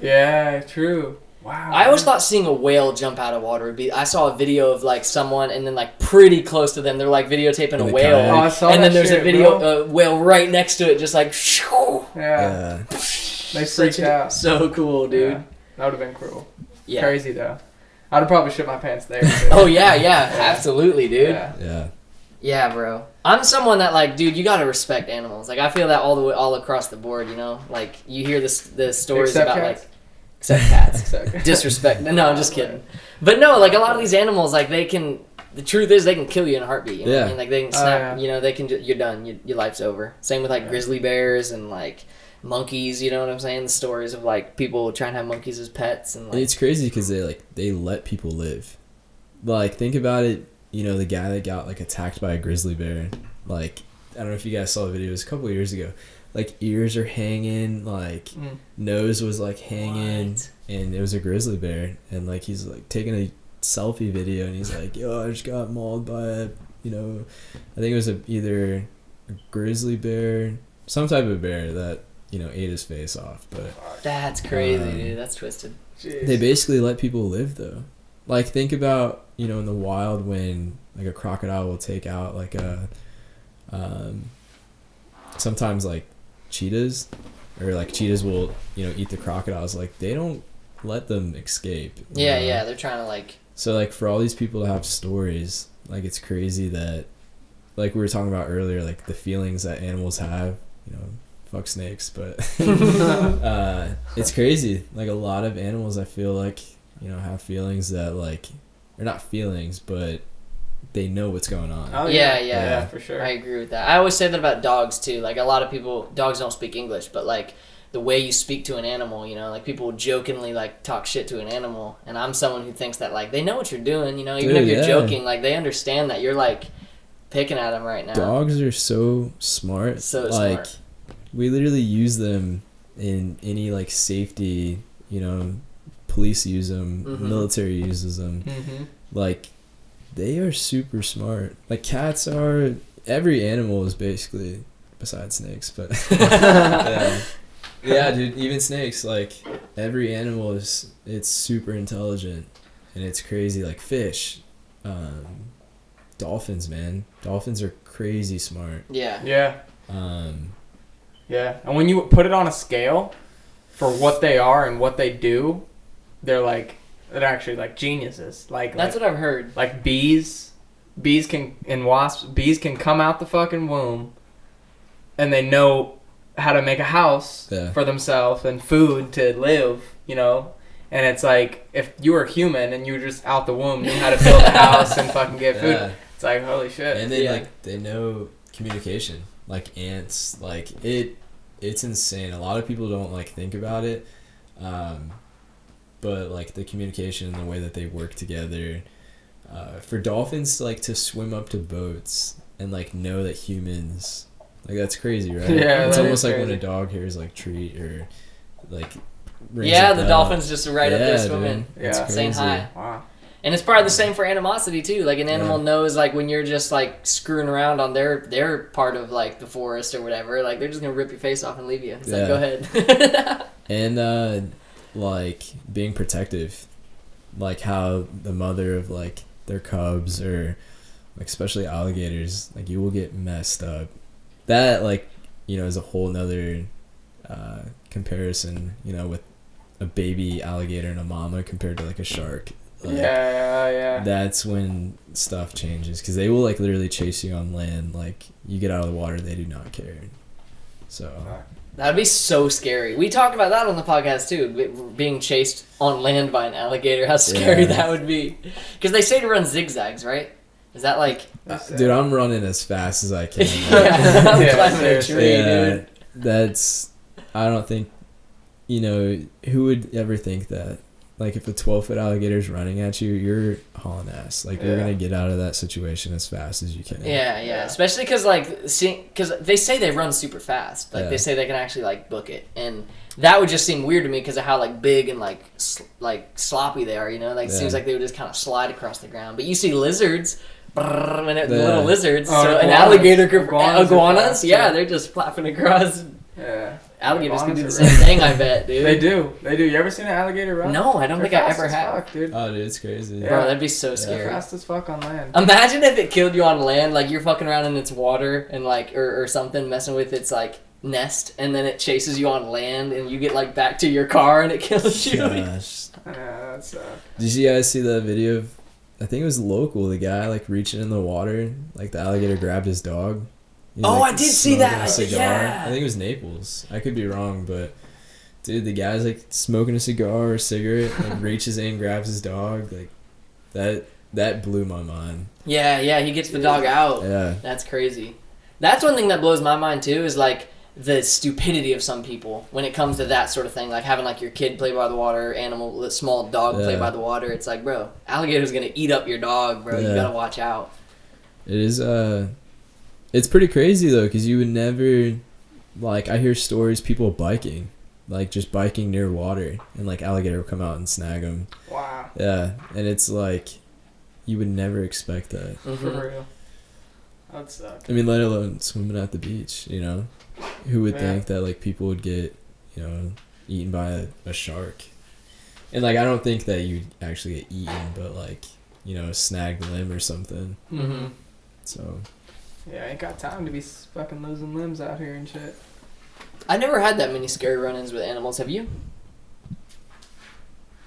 Yeah, true. Wow. I always thought seeing a whale jump out of water would be. I saw a video of like someone, and then like pretty close to them, they're like videotaping a whale, and then there's a video whale right next to it, just like. Yeah. They freaked out. So cool, dude. Yeah. That would have been cruel. Yeah. Crazy though. I'd have probably shit my pants there. Oh yeah, absolutely, dude. Yeah. Yeah, bro. I'm someone that like, dude, you gotta respect animals. Like I feel that all across the board, you know. Like you hear the stories except about cats? like. Except cats. Disrespect. No, I'm just kidding. But no, like a lot of these animals, like they can. The truth is, they can kill you in a heartbeat. You know what I mean? Like they can snap. You know, they can. You're done. Your life's over. Same with like grizzly bears and like monkeys. You know what I'm saying? The stories of like people trying to have monkeys as pets and like. It's crazy because they let people live. Like think about it. You know, the guy that got like attacked by a grizzly bear. Like I don't know if you guys saw the video. It was a couple of years ago. Like ears are hanging, like nose was like hanging, and it was a grizzly bear, and like he's like taking a selfie video, and he's like, "Yo, I just got mauled by a, you know, I think it was either a grizzly bear, some type of bear that you know ate his face off." But that's crazy, dude. That's twisted. Jeez. They basically let people live though. Like think about in the wild when like a crocodile will take out like a, sometimes like. Cheetahs will eat the crocodiles. Like they don't let them escape. Yeah, they're trying to like. So like for all these people to have stories, like it's crazy that, like we were talking about earlier, like the feelings that animals have. Fuck snakes, but it's crazy. Like a lot of animals, I feel like have feelings that like, or not feelings, but they know what's going on. Oh yeah, for sure. I agree with that. I always say that about dogs too. Like a lot of people, dogs don't speak English, but like the way you speak to an animal, like people jokingly like talk shit to an animal, and I'm someone who thinks that like they know what you're doing, even if you're joking, like they understand that you're like picking at them right now. Dogs are so smart. So like, smart. We literally use them in any like safety. Police use them, military uses them. Like. They are super smart. Like cats are. Every animal is basically, besides snakes, but yeah, dude. Even snakes. Like every animal it's super intelligent, and it's crazy. Like fish, dolphins, man. Dolphins are crazy smart. Yeah. Yeah. Yeah, and when you put it on a scale, for what they are and what they do, they're actually like geniuses. That's what I've heard. Like bees and wasps. Bees can come out the fucking womb, and they know how to make a house for themselves and food to live. And it's like if you were human and you were just out the womb, knew how to build a house and fucking get food. It's like holy shit. And then they know communication. Like ants. Like it's insane. A lot of people don't think about it. but like the communication and the way that they work together. For dolphins like to swim up to boats and like know that humans, like that's crazy, right? Yeah, it's that almost is like when a crazy. dog hears like treat or like rings Yeah, a the bell. dolphin's just right up there Yeah, swimming, dude, it's Yeah. saying crazy. hi. Wow. And it's probably the same for animosity too. Like an animal Yeah. knows, like when you're just like screwing around on their part of like the forest or whatever, like they're just gonna rip your face off and leave you. It's like, Yeah. go ahead. And like being protective, like how the mother of like their cubs or like especially alligators, like you will get messed up. That like, you know, is a whole nother comparison, you know, with a baby alligator and a mama compared to like a shark. Like, Yeah. that's when stuff changes, because they will like literally chase you on land. Like you get out of the water, they do not care. So That'd be so scary. We talked about that on the podcast too, being chased on land by an alligator. How scary Yeah. that would be. Because they say to run zigzags, right? Is that like... dude, I'm running as fast as I can. I'm Yeah, climbing a seriously. tree, Yeah, dude. that's, I don't think, you know, who would ever think that? Like if a 12-foot alligator is running at you, you're hauling ass. Like you're Yeah. gonna get out of that situation as fast as you can. Yeah. Especially because because they say they run super fast. Like Yeah. they say they can actually like book it, and that would just seem weird to me because of how like big and like sloppy they are. You know, like it seems Yeah. like they would just kind of slide across the ground. But you see lizards. The Yeah. little lizards, Oh, so an iguanas. alligator could Iguanas are iguanas, fast, yeah, yeah. they're just flapping across. Yeah. Alligators can do the Iguanas same are thing, I bet, dude. They do. You ever seen an alligator run? No, I don't They're think I fast ever as have. fuck, dude. Oh, dude, it's crazy. Yeah. Bro, that'd be so They're scary. fast as fuck on land. Imagine if it killed you on land, like you're fucking around in its water and like or something, messing with its like nest, and then it chases you on land, and you get like back to your car and it kills you. Gosh. Yeah, that's Did you guys see the video of, I think it was local, the guy like reaching in the water, like the alligator grabbed his dog. He's, Oh, like, I did see smoking that. a cigar. Yeah. I think it was Naples. I could be wrong, but dude, the guy's like smoking a cigar or a cigarette, like reaches in, grabs his dog, like that blew my mind. Yeah, he gets the dog out. Yeah. That's crazy. That's one thing that blows my mind too, is like the stupidity of some people when it comes to that sort of thing, like having like your kid play by the water, small dog play Yeah. by the water. It's like, bro, alligator's gonna eat up your dog, bro. You Yeah. gotta watch out. It is it's pretty crazy though, because you would never, like, I hear stories people biking, like just biking near water, and like alligator will come out and snag them. wow. Yeah, and it's like you would never expect that. Mhm. For real. That'd suck. I mean, let alone swimming at the beach, you know? Who would Yeah. think that like people would get, you know, eaten by a shark? And like I don't think that you'd actually get eaten, but like, you know, a snagged limb or something. Mhm. So Yeah, I ain't got time to be fucking losing limbs out here and shit. I never had that many scary run-ins with animals. Have you?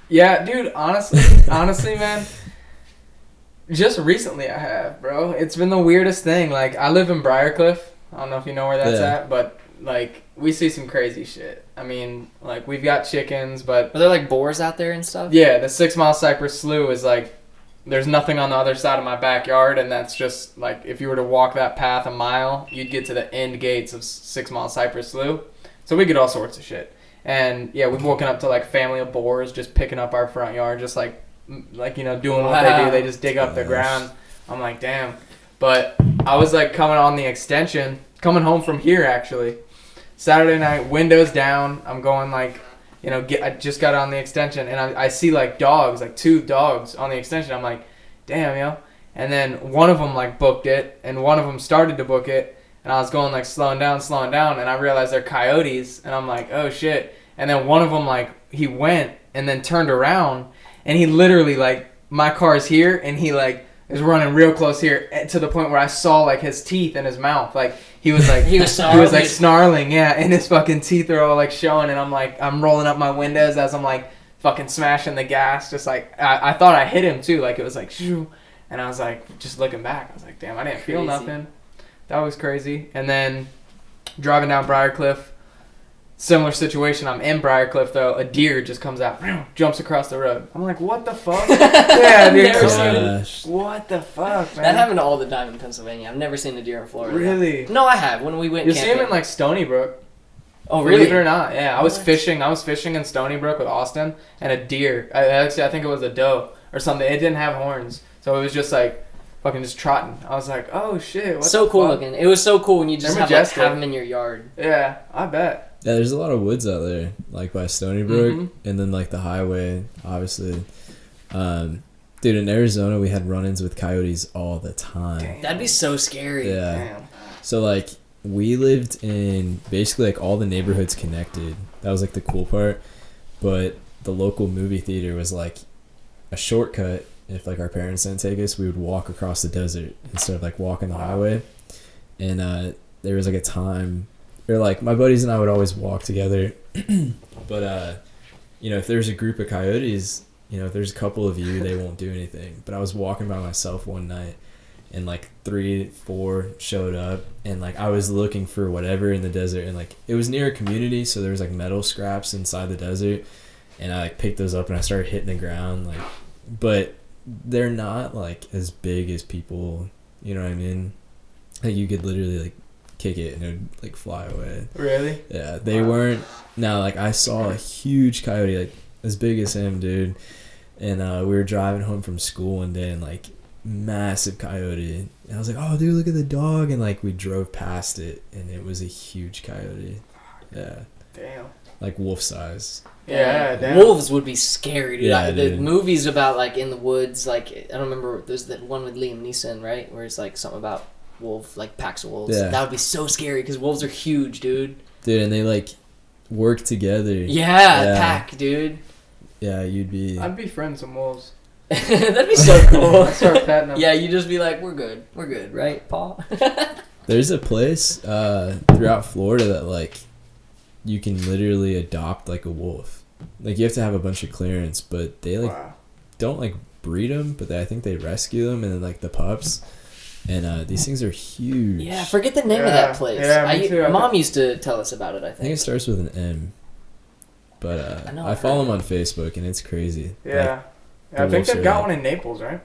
Yeah, dude, honestly, man, just recently I have, bro. It's been the weirdest thing. Like, I live in Briarcliff. I don't know if you know where that's Yeah. at, but, like, we see some crazy shit. I mean, like, we've got chickens, but, Are there like boars out there and stuff? yeah, the 6 Mile Cypress Slough is, like, there's nothing on the other side of my backyard, and that's just, like, if you were to walk that path a mile, you'd get to the end gates of 6 Mile Cypress Slough. So we get all sorts of shit. And, yeah, we've woken up to, like, family of boars just picking up our front yard, just, like you know, doing what they do. Wow. They just dig up the Gosh. ground. I'm like, damn. But I was, like, coming on the extension, coming home from here, actually. Saturday night, windows down. I'm going, like, you know, I just got on the extension, and I see, like, dogs, like, 2 dogs on the extension. I'm like, damn, yo. And then one of them, like, booked it, and one of them started to book it, and I was going, like, slowing down, and I realized they're coyotes, and I'm like, oh, shit. And then one of them, like, he went and then turned around, and he literally, like, my car's here, and he, like, is running real close here to the point where I saw, like, his teeth in his mouth. Like, he was, like, He was like, snarling, yeah, and his fucking teeth are all, like, showing, and I'm, like, I'm rolling up my windows as I'm, like, fucking smashing the gas, just, like, I thought I hit him, too. Like, it was, like, shoo, and I was, like, just looking back. I was, like, damn, I didn't feel Crazy. nothing. That was crazy. And then driving down Briarcliff, similar situation. I'm in Briarcliff, though. A deer just comes out, jumps across the road. I'm like, what the fuck? Yeah, dude. Never seen it. gosh. What the fuck, man? That happened all the time in Pennsylvania. I've never seen a deer in Florida. Really? No, I have. When we went You see camping. him in, like, Stony Brook. Oh, really? Believe it or not, yeah. I was What? fishing in Stony Brook with Austin, and a deer. I think it was a doe or something. It didn't have horns, so it was just like fucking just trotting. I was like, oh shit, what So the cool fuck? looking. It was so cool when you just They're have majestic. them in your yard. Yeah, I bet. Yeah, there's a lot of woods out there, like by Stony Brook, Mhm. and then like the highway, obviously. Dude, in Arizona, we had run-ins with coyotes all the time. Damn. That'd be so scary. Yeah. Damn. So like we lived in basically like all the neighborhoods connected. That was like the cool part. But the local movie theater was like a shortcut. If like our parents didn't take us, we would walk across the desert instead of like walking the highway. And there was like a time where like my buddies and I would always walk together. But if there's a group of coyotes, if there's a couple of you, they won't do anything. But I was walking by myself one night, and like 3-4 showed up, and like I was looking for whatever in the desert, and like it was near a community, so there was like metal scraps inside the desert, and I like picked those up and I started hitting the ground, like, but they're not like as big as people, you know what I mean? Like you could literally like kick it and it would like fly away. Really? Yeah, they Wow. weren't. Now like I saw a huge coyote like as big as him, dude, and we were driving home from school one day, and like massive coyote, and I was like, oh dude, look at the dog, and like we drove past it, and it was a huge coyote. Yeah, Damn. like wolf size. Yeah, damn. Wolves would be scary, dude. Yeah, The dude. movies about like in the woods, like I don't remember. There's that one with Liam Neeson, right? Where it's like something about wolf, like packs of wolves. Yeah. That would be so scary because wolves are huge, dude. Dude, and they like work together. Yeah, pack, dude. Yeah, you'd be. I'd be friends with wolves. That'd be so cool. I'd start petting them. Yeah, you just be like, we're good, right, Paul? There's a place throughout Florida that like you can literally adopt like a wolf. Like you have to have a bunch of clearance, but they like Wow. don't like breed them, but I think they rescue them, and then like the pups, and these things are huge. Yeah, I forget the name of Yeah, that place. yeah, me too. Mom used to tell us about it, I I think it think. starts with an M, but I know, I I've follow heard them on Facebook, and it's crazy. Yeah. Like, Yeah, the I think wolves they've are got like- one in Naples, right?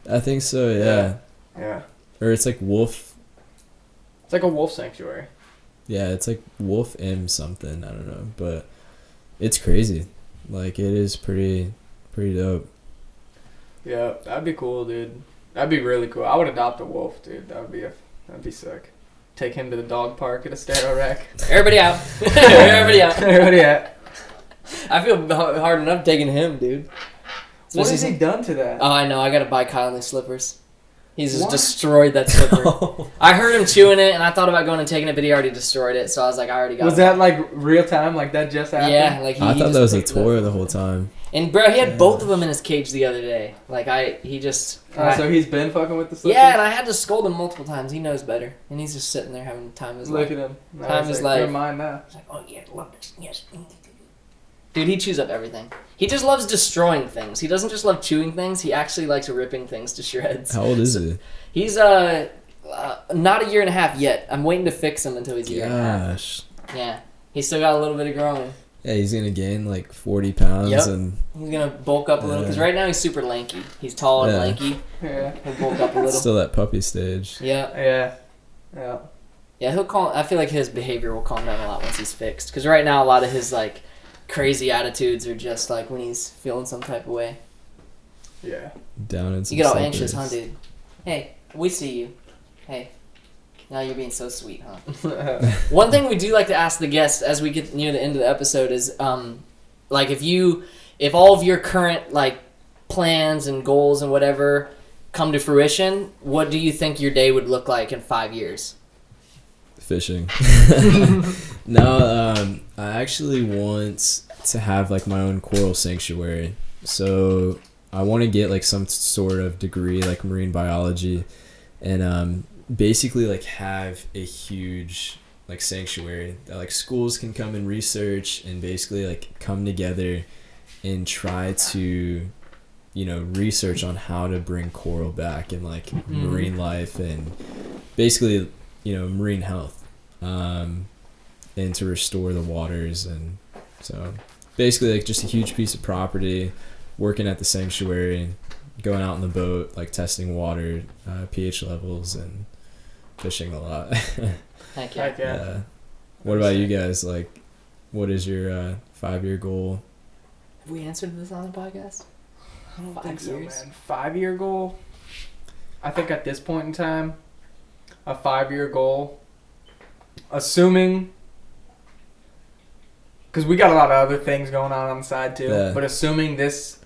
I think so. Yeah. Yeah. Or it's like wolf. It's like a wolf sanctuary. Yeah, it's like wolf M something. I don't know, but it's crazy. Like it is pretty dope. Yeah, that'd be cool, dude. That'd be really cool. I would adopt a wolf, dude. That'd be sick. Take him to the dog park at a Estero Rec. Everybody out. Everybody out. Everybody at? I feel hard enough taking him, dude. What has Especially he done to that? Oh, I know. I gotta buy Kyle new slippers. He's just What? destroyed that slipper. I heard him chewing it, and I thought about going and taking it, but he already destroyed it. So I was like, I already got Was it. that like real time? Like that just happened? Yeah, like he I thought just that was a picked it up. toy the whole time. And bro, he had both of them in his cage the other day. Like he just. So he's been fucking with the slippers? Yeah, and I had to scold him multiple times. He knows better, and he's just sitting there having the time of his Look life. at him. Now Time he's is like, life. you're mine now. He's like, oh yeah, I love this. Yes. Dude, he chews up everything. He just loves destroying things. He doesn't just love chewing things. He actually likes ripping things to shreds. How old is he? He's not a year and a half yet. I'm waiting to fix him until he's a year and a half. Gosh. Yeah, he's still got a little bit of growing. Yeah, he's gonna gain like 40 pounds, Yep. and He's gonna bulk up a little because Yeah. right now he's super lanky. He's tall and Yeah. lanky. Yeah. He'll bulk up a little. still that puppy stage. Yeah, Yeah. Yeah. yeah. He'll calm. I feel like his behavior will calm down a lot once he's fixed. Because right now a lot of his like crazy attitudes are just like when he's feeling some type of way. Yeah. Down in some You get all slippers. anxious, huh, dude? Hey, we see you. Hey. Now you're being so sweet, huh? One thing we do like to ask the guests as we get near the end of the episode is, like, if all of your current like plans and goals and whatever come to fruition, what do you think your day would look like in 5 years? Fishing. No, I actually want to have like my own coral sanctuary. So I want to get like some sort of degree like marine biology, and basically like have a huge like sanctuary that like schools can come and research and basically like come together and try to, research on how to bring coral back and like marine life and basically, marine health, and to restore the waters. And so basically like just a huge piece of property, working at the sanctuary, going out in the boat, like testing water, pH levels, and fishing a lot. Heck yeah. Heck yeah. What about you guys? Like, what is your 5-year goal? Have we answered this on the podcast? I don't 5 think so, years? man. 5-year goal. I think at this point in time, a 5-year goal, assuming, because we got a lot of other things going on the side too, Yeah. but assuming this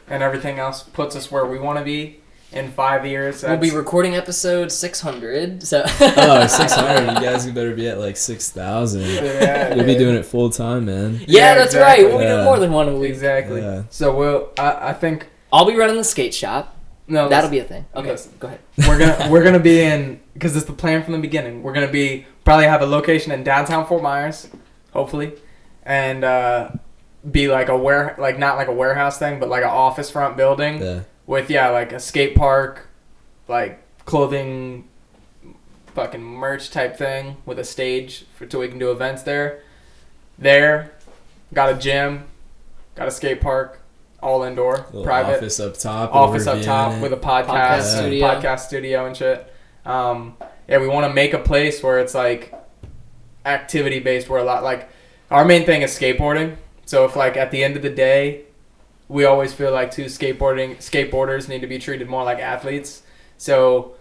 and everything else puts us where we want to be in 5 years, We'll be recording episode 600. So. Oh, 600. You guys better be at like 6,000. Yeah, You'll be doing it full time, man. Yeah, that's exactly. right. We'll be doing more than one a week. Exactly. Yeah. So I think. I'll be running the skate shop. No, That'll be a thing. Okay, listen. go ahead. We're gonna be in, because it's the plan from the beginning. We're gonna be probably have a location in downtown Fort Myers, hopefully, and be like not like a warehouse thing, but like an office front building Yeah. with like a skate park, like clothing, fucking merch type thing with a stage so we can do events there. Got a gym, got a skate park. All indoor, Little private office up top. overviewing it. With a podcast studio and shit. We want to make a place where it's like activity based, where a lot like our main thing is skateboarding. So if like at the end of the day, we always feel like skateboarders need to be treated more like athletes. So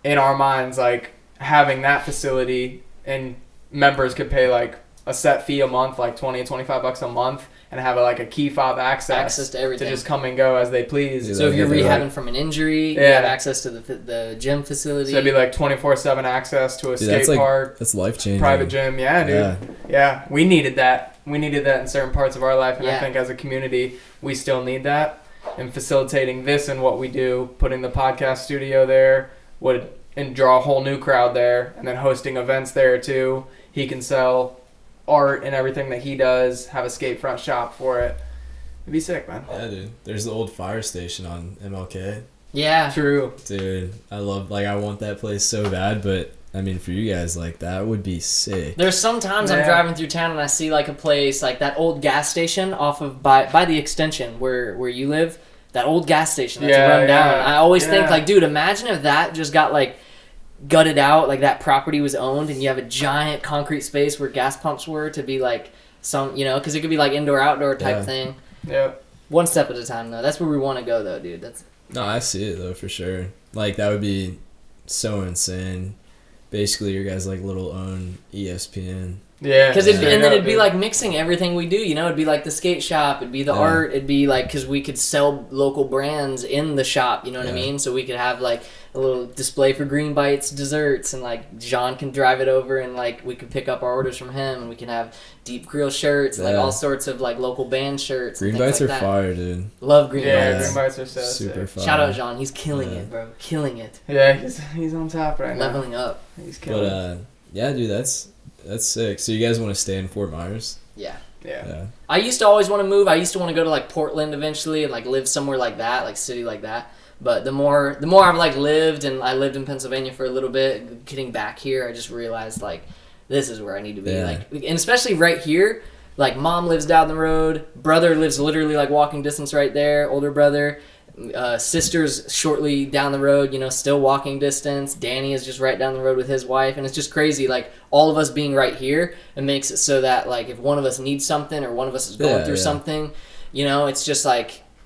in our minds, like having that facility and members could pay like a set fee a month, like $20-$25 a month, and have a key fob access To everything. to just come and go as they please. Yeah, So if you're Yeah. rehabbing from an injury, you Yeah. have access to the gym facility. So it'd be like 24/7 access to a Dude, skate park, That's life changing. private gym. Yeah, dude. Yeah. Yeah, we needed that. We needed that in certain parts of our life, and Yeah. I think as a community, we still need that. And facilitating this and what we do, putting the podcast studio there would and draw a whole new crowd there, and then hosting events there too. He can sell art and everything that he does, have a skate front shop for it. It'd be sick, man. Yeah, dude. There's the old fire station on MLK. Yeah. True. Dude, I want that place so bad, but I mean, for you guys, that would be sick. There's sometimes I'm Yeah. driving through town and I see a place like that old gas station off of by the extension where you live. That old gas station that's Yeah, run down. yeah, I always think yeah. dude, imagine if that just got gutted out, that property was owned and you have a giant concrete space where gas pumps were to be some, because it could be indoor outdoor type Yeah. thing. Yep. One step at a time though. That's where we want to go though, dude. No, I see it though, for sure. That would be so insane. Basically, your guys' little own ESPN. Yeah. Because Yeah. and then it'd be mixing everything we do, it'd be the skate shop, it'd be the Yeah. art, it'd be because we could sell local brands in the shop, you know what I Yeah. mean? So we could have a little display for Green Bites desserts, and John can drive it over, and we could pick up our orders from him, and we can have Deep Creel shirts, and Yeah. all sorts of local band shirts. Green and things Bites like are that. fire, dude. Love Green Yeah, Bites. Green Bites are so Super sick. fire. Shout out John, he's killing Yeah. it, bro, killing it, Yeah, he's on top right now. leveling up. He's killing it. But yeah, dude, that's sick. So you guys want to stay in Fort Myers? Yeah. Yeah. Yeah. I used to always want to move. I used to want to go to Portland eventually and live somewhere like that, city like that. But the more I've lived, and I lived in Pennsylvania for a little bit, getting back here, I just realized this is where I need to be. Yeah. And especially right here, mom lives down the road, brother lives literally walking distance right there, older brother. Sister's shortly down the road, still walking distance. Danny is just right down the road with his wife, and it's just crazy. All of us being right here, it makes it so that if one of us needs something or one of us is going through something, it's just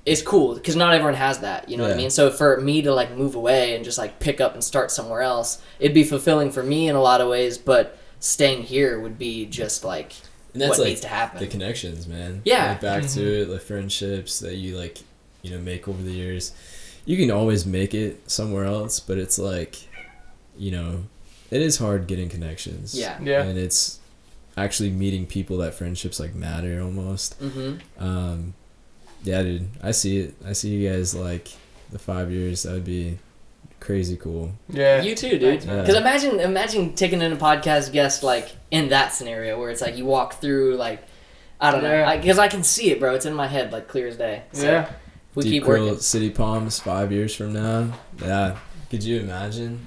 it's cool because not everyone has that. You know what I Yeah. mean? So for me to move away and just pick up and start somewhere else, it'd be fulfilling for me in a lot of ways. But staying here would be just And that's what needs to happen. the connections, man. Yeah. Back to it, the friendships that you make over the years. You can always make it somewhere else, but it's it is hard getting connections. Yeah. Yeah. And it's actually meeting people that friendships matter almost. Mm-hmm. Yeah, dude, I see it. I see you guys the 5 years. That would be crazy cool. Yeah. You too, dude. Yeah. Because imagine taking in a podcast guest in that scenario where it's you walk through I don't know, Yeah. because I can see it, bro. It's in my head clear as day. So Yeah. we Deep keep Creel working. City Palms 5 years from now. Yeah, could you imagine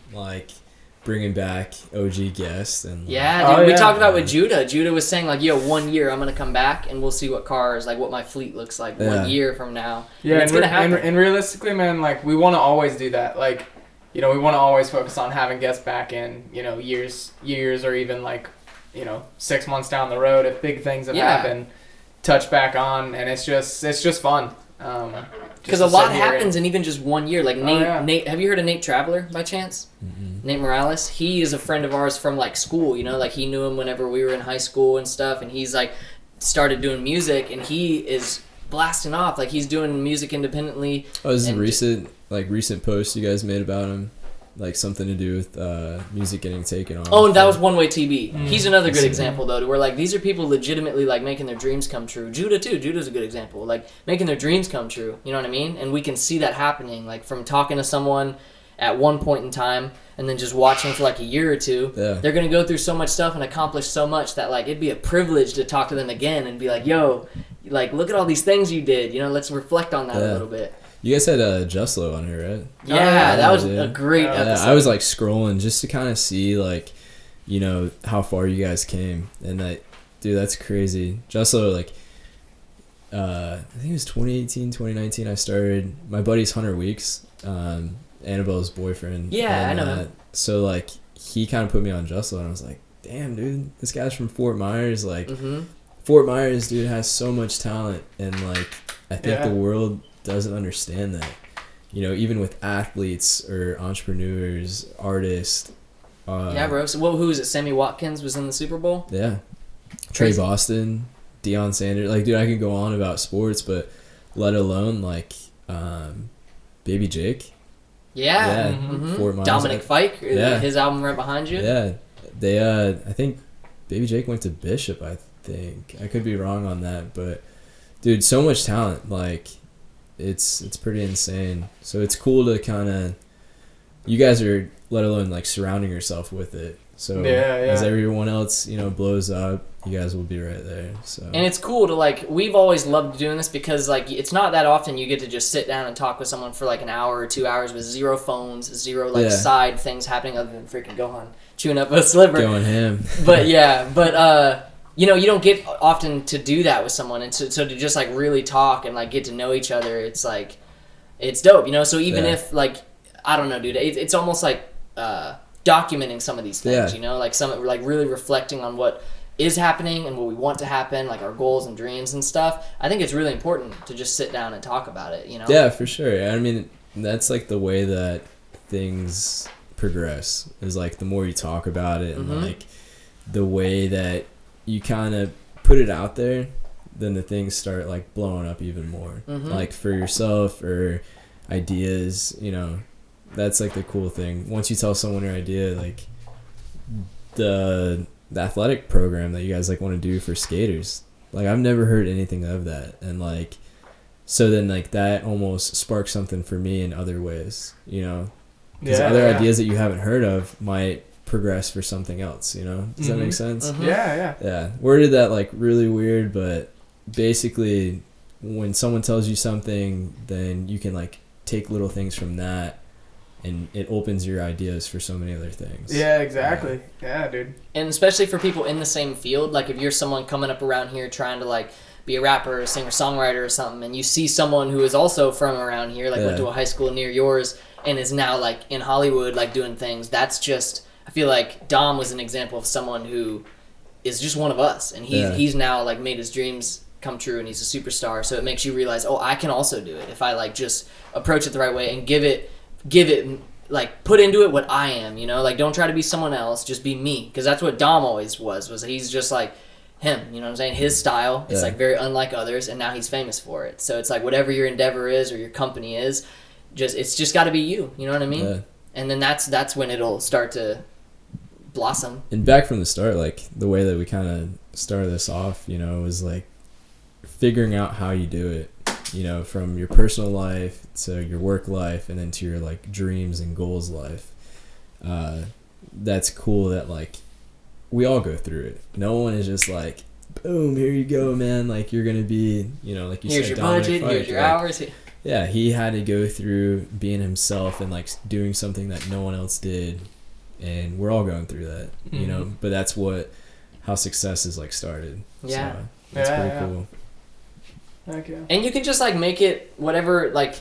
bringing back OG guests and Yeah, Oh, dude. We yeah. talked about with Judah. Judah was saying 1 year I'm gonna come back and we'll see what cars what my fleet looks like Yeah. 1 year from now. Yeah, and it's gonna happen. and realistically, man, we want to always do that. We want to always focus on having guests back in, years or even 6 months down the road, if big things have happened, touch back on, and it's just fun. Because a lot happens in even just 1 year. Like Nate, have you heard of Nate Traveler by chance? Mm-hmm. Nate Morales. He is a friend of ours from like school. Like he knew him whenever we were in high school and stuff. And he's like started doing music, and he is blasting off. Like he's doing music independently. Oh, this is a recent post you guys made about him. Like something to do with music getting taken on. Oh, and that was One Way TB. He's another good example, though, to where like these are people legitimately like making their dreams come true. Judah too. Judah's a good example, like making their dreams come true. You know what I mean? And we can see that happening, like from talking to someone at one point in time, and then just watching for like a year or two. Yeah. They're gonna go through so much stuff and accomplish so much that like it'd be a privilege to talk to them again and be like, "Yo, like look at all these things you did. Let's reflect on that a little bit." You guys had Justlo on here, right? Yeah, that was a great episode. I was like scrolling just to kind of see like, how far you guys came, and dude, that's crazy. Justlo, like, I think it was 2018, 2019. I started my buddy's Hunter Weeks, Annabelle's boyfriend. Yeah, I know him. So like he kind of put me on Justlo, and I was like, damn, dude, this guy's from Fort Myers. Like, Fort Myers, dude, has so much talent, and like I think the world doesn't understand that, even with athletes or entrepreneurs, artists. Bro. So who was it? Sammy Watkins was in the Super Bowl. Yeah, Trey Boston, Deion Sanders. Like, dude, I could go on about sports, but let alone like Baby Jake. Yeah. Fort Myers. Dominic Fike. His album right behind you. Yeah, they. I think Baby Jake went to Bishop. I think I could be wrong on that, but dude, so much talent. Like, it's pretty insane. So it's cool to kind of, you guys are, let alone like surrounding yourself with it. So as everyone else, blows up, you guys will be right there. So, and it's cool to like, we've always loved doing this because like it's not that often you get to just sit down and talk with someone for like an hour or 2 hours with zero phones, zero like side things happening other than freaking Gohan chewing up a sliver. Going ham. But you don't get often to do that with someone, and so to just like really talk and like get to know each other, it's like, it's dope, So even if like, I don't know, dude, it's almost like documenting some of these things, like some like really reflecting on what is happening and what we want to happen, like our goals and dreams and stuff. I think it's really important to just sit down and talk about it, Yeah, for sure. I mean, that's like the way that things progress, is like the more you talk about it and like the way that you kind of put it out there, then the things start like blowing up even more. Like for yourself or ideas, that's like the cool thing. Once you tell someone your idea, like the athletic program that you guys like want to do for skaters, like I've never heard anything of that, and like so then like that almost sparks something for me in other ways, because other ideas that you haven't heard of might progress for something else, does that make sense? Yeah, worded that like really weird, but basically when someone tells you something, then you can like take little things from that, and it opens your ideas for so many other things. Yeah, exactly. Yeah, dude. And especially for people in the same field, like if you're someone coming up around here trying to like be a rapper or singer songwriter or something, and you see someone who is also from around here, like went to a high school near yours and is now like in Hollywood like doing things, that's just, I feel like Dom was an example of someone who is just one of us, and he's now like made his dreams come true, and he's a superstar. So it makes you realize, oh, I can also do it if I like just approach it the right way and give it like put into it what I am, like don't try to be someone else, just be me, because that's what Dom always was he's just like him, what I'm saying? His style is like very unlike others, and now he's famous for it. So it's like whatever your endeavor is or your company is, it's just got to be you, you know what I mean? Yeah. And then that's when it'll start to blossom. And back from the start, like the way that we kind of started this off, was like figuring out how you do it, from your personal life to your work life, and then to your like dreams and goals life. That's cool that like we all go through it. No one is just like, boom, here you go, man. Like you're gonna be, like you here's said, your budget, here's your hours. Yeah, he had to go through being himself and like doing something that no one else did, and we're all going through that, But that's how success is like started. Yeah, so, that's pretty cool. Okay. And you can just like make it whatever, like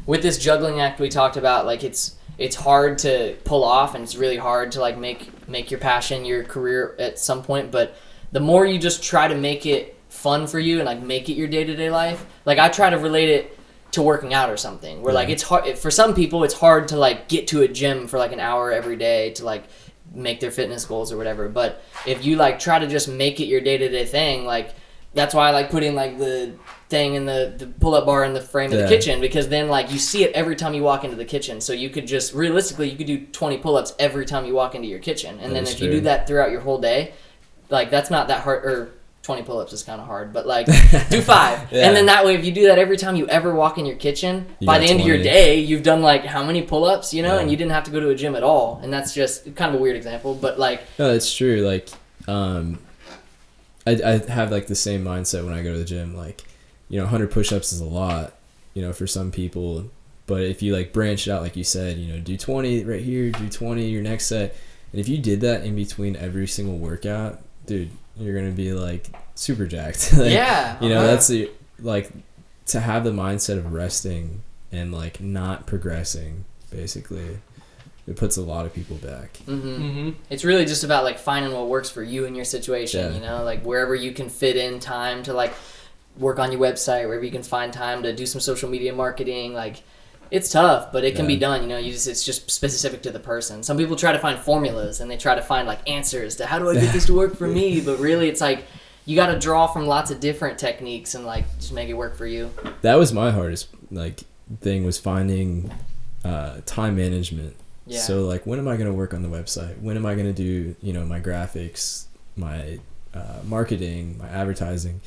with this juggling act we talked about, like it's it's hard to pull off, and it's really hard to like make your passion your career at some point. But the more you just try to make it fun for you and like make it your day-to-day life, like I try to relate it to working out or something, where like it's hard for some people. It's hard to like get to a gym for like an hour every day to like make their fitness goals or whatever. But if you like try to just make it your day-to-day thing, like that's why I like putting like the thing in the pull-up bar in the frame of the kitchen, because then like you see it every time you walk into the kitchen. So you could just realistically you could do 20 pull-ups every time you walk into your kitchen, and then if you do that throughout your whole day, like that's not that hard. Or 20 pull-ups is kind of hard, but like do 5. And then that way, if you do that every time you ever walk in your kitchen, by the end of your day, you've done like how many pull-ups, you know, and you didn't have to go to a gym at all. And that's just kind of a weird example, but like. No, that's true. Like, I have like the same mindset when I go to the gym. Like, you know, 100 push-ups is a lot, you know, for some people. But if you like branch it out, like you said, you know, do 20 right here, do 20 your next set. And if you did that in between every single workout, dude, you're gonna be like super jacked. Like, you know, that's like to have the mindset of resting and like not progressing. Basically, it puts a lot of people back. It's really just about like finding what works for you in your situation. You know, like wherever you can fit in time to like work on your website, wherever you can find time to do some social media marketing. Like it's tough, but it can be done. You know, it's just specific to the person. Some people try to find formulas and they try to find like answers to how do I get this to work for me? But really, it's like you got to draw from lots of different techniques and like just make it work for you. That was my hardest like thing, was finding time management. So like, when am I going to work on the website? When am I going to do, you know, my graphics, my marketing, my advertising?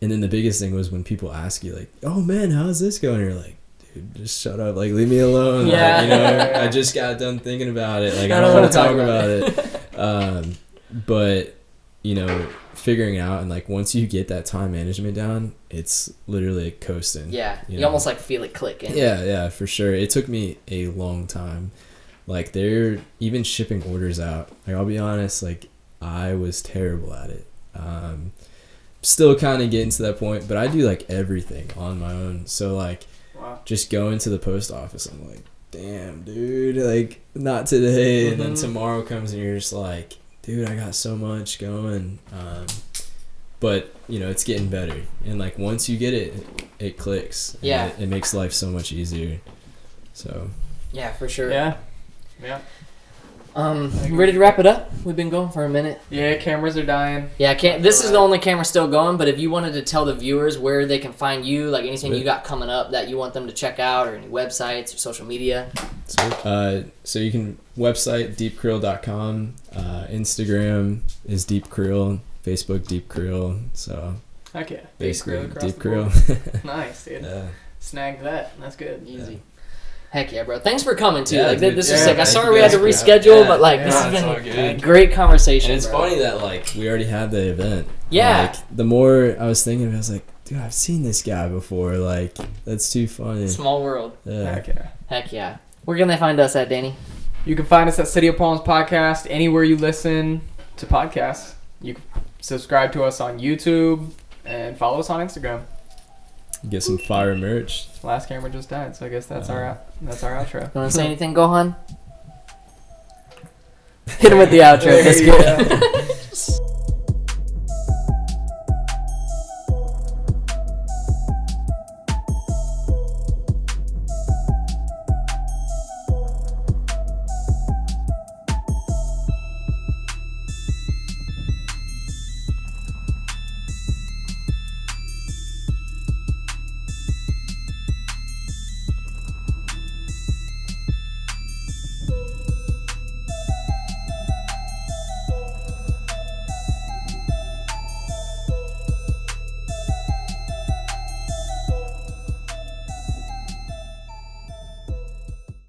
And then the biggest thing was when people ask you like, oh man, how's this going? And you're like, dude, just shut up. Like, leave me alone. Like, you know, I just got done thinking about it. Like, I don't want to talk about it. But, you know, figuring out, and like once you get that time management down, it's literally like coasting. You almost like feel it clicking. Yeah, for sure. It took me a long time. Like, they're even shipping orders out. Like, I'll be honest, like I was terrible at it. Still kind of getting to that point, but I do like everything on my own. So like, just going to the post office, I'm like, damn, dude, like not today. And then tomorrow comes and you're just like, dude, I got so much going. But you know, it's getting better. And like, once you get it, it clicks. It makes life so much easier. So. Yeah, for sure. Yeah. Ready to wrap it up? We've been going for a minute. Yeah, cameras are dying. Yeah, this is the only camera still going, but if you wanted to tell the viewers where they can find you, like anything you got coming up that you want them to check out, or any websites or social media. So you can website deepcreel.com, Instagram is Deep Creel, Facebook Deep Creel. So heck yeah, basically Deep Creel. Nice, dude. Snagged that. That's good. Easy. Heck yeah, bro. Thanks for coming, too. Yeah, like, this is yeah, sick. I'm sorry we had to reschedule, but, like, this has been a great conversation, And it's bro. funny that, like, we already had the event. Yeah. Like, the more I was thinking, I was like, dude, I've seen this guy before. Like, that's too funny. Small world. Yeah. Heck yeah. Where can they find us at, Danny? You can find us at City of Palms Podcast anywhere you listen to podcasts. You can subscribe to us on YouTube and follow us on Instagram. Get some fire merch. Last camera just died, so I guess that's our outro. You want to say anything, Gohan? Hit him with the outro. That's good.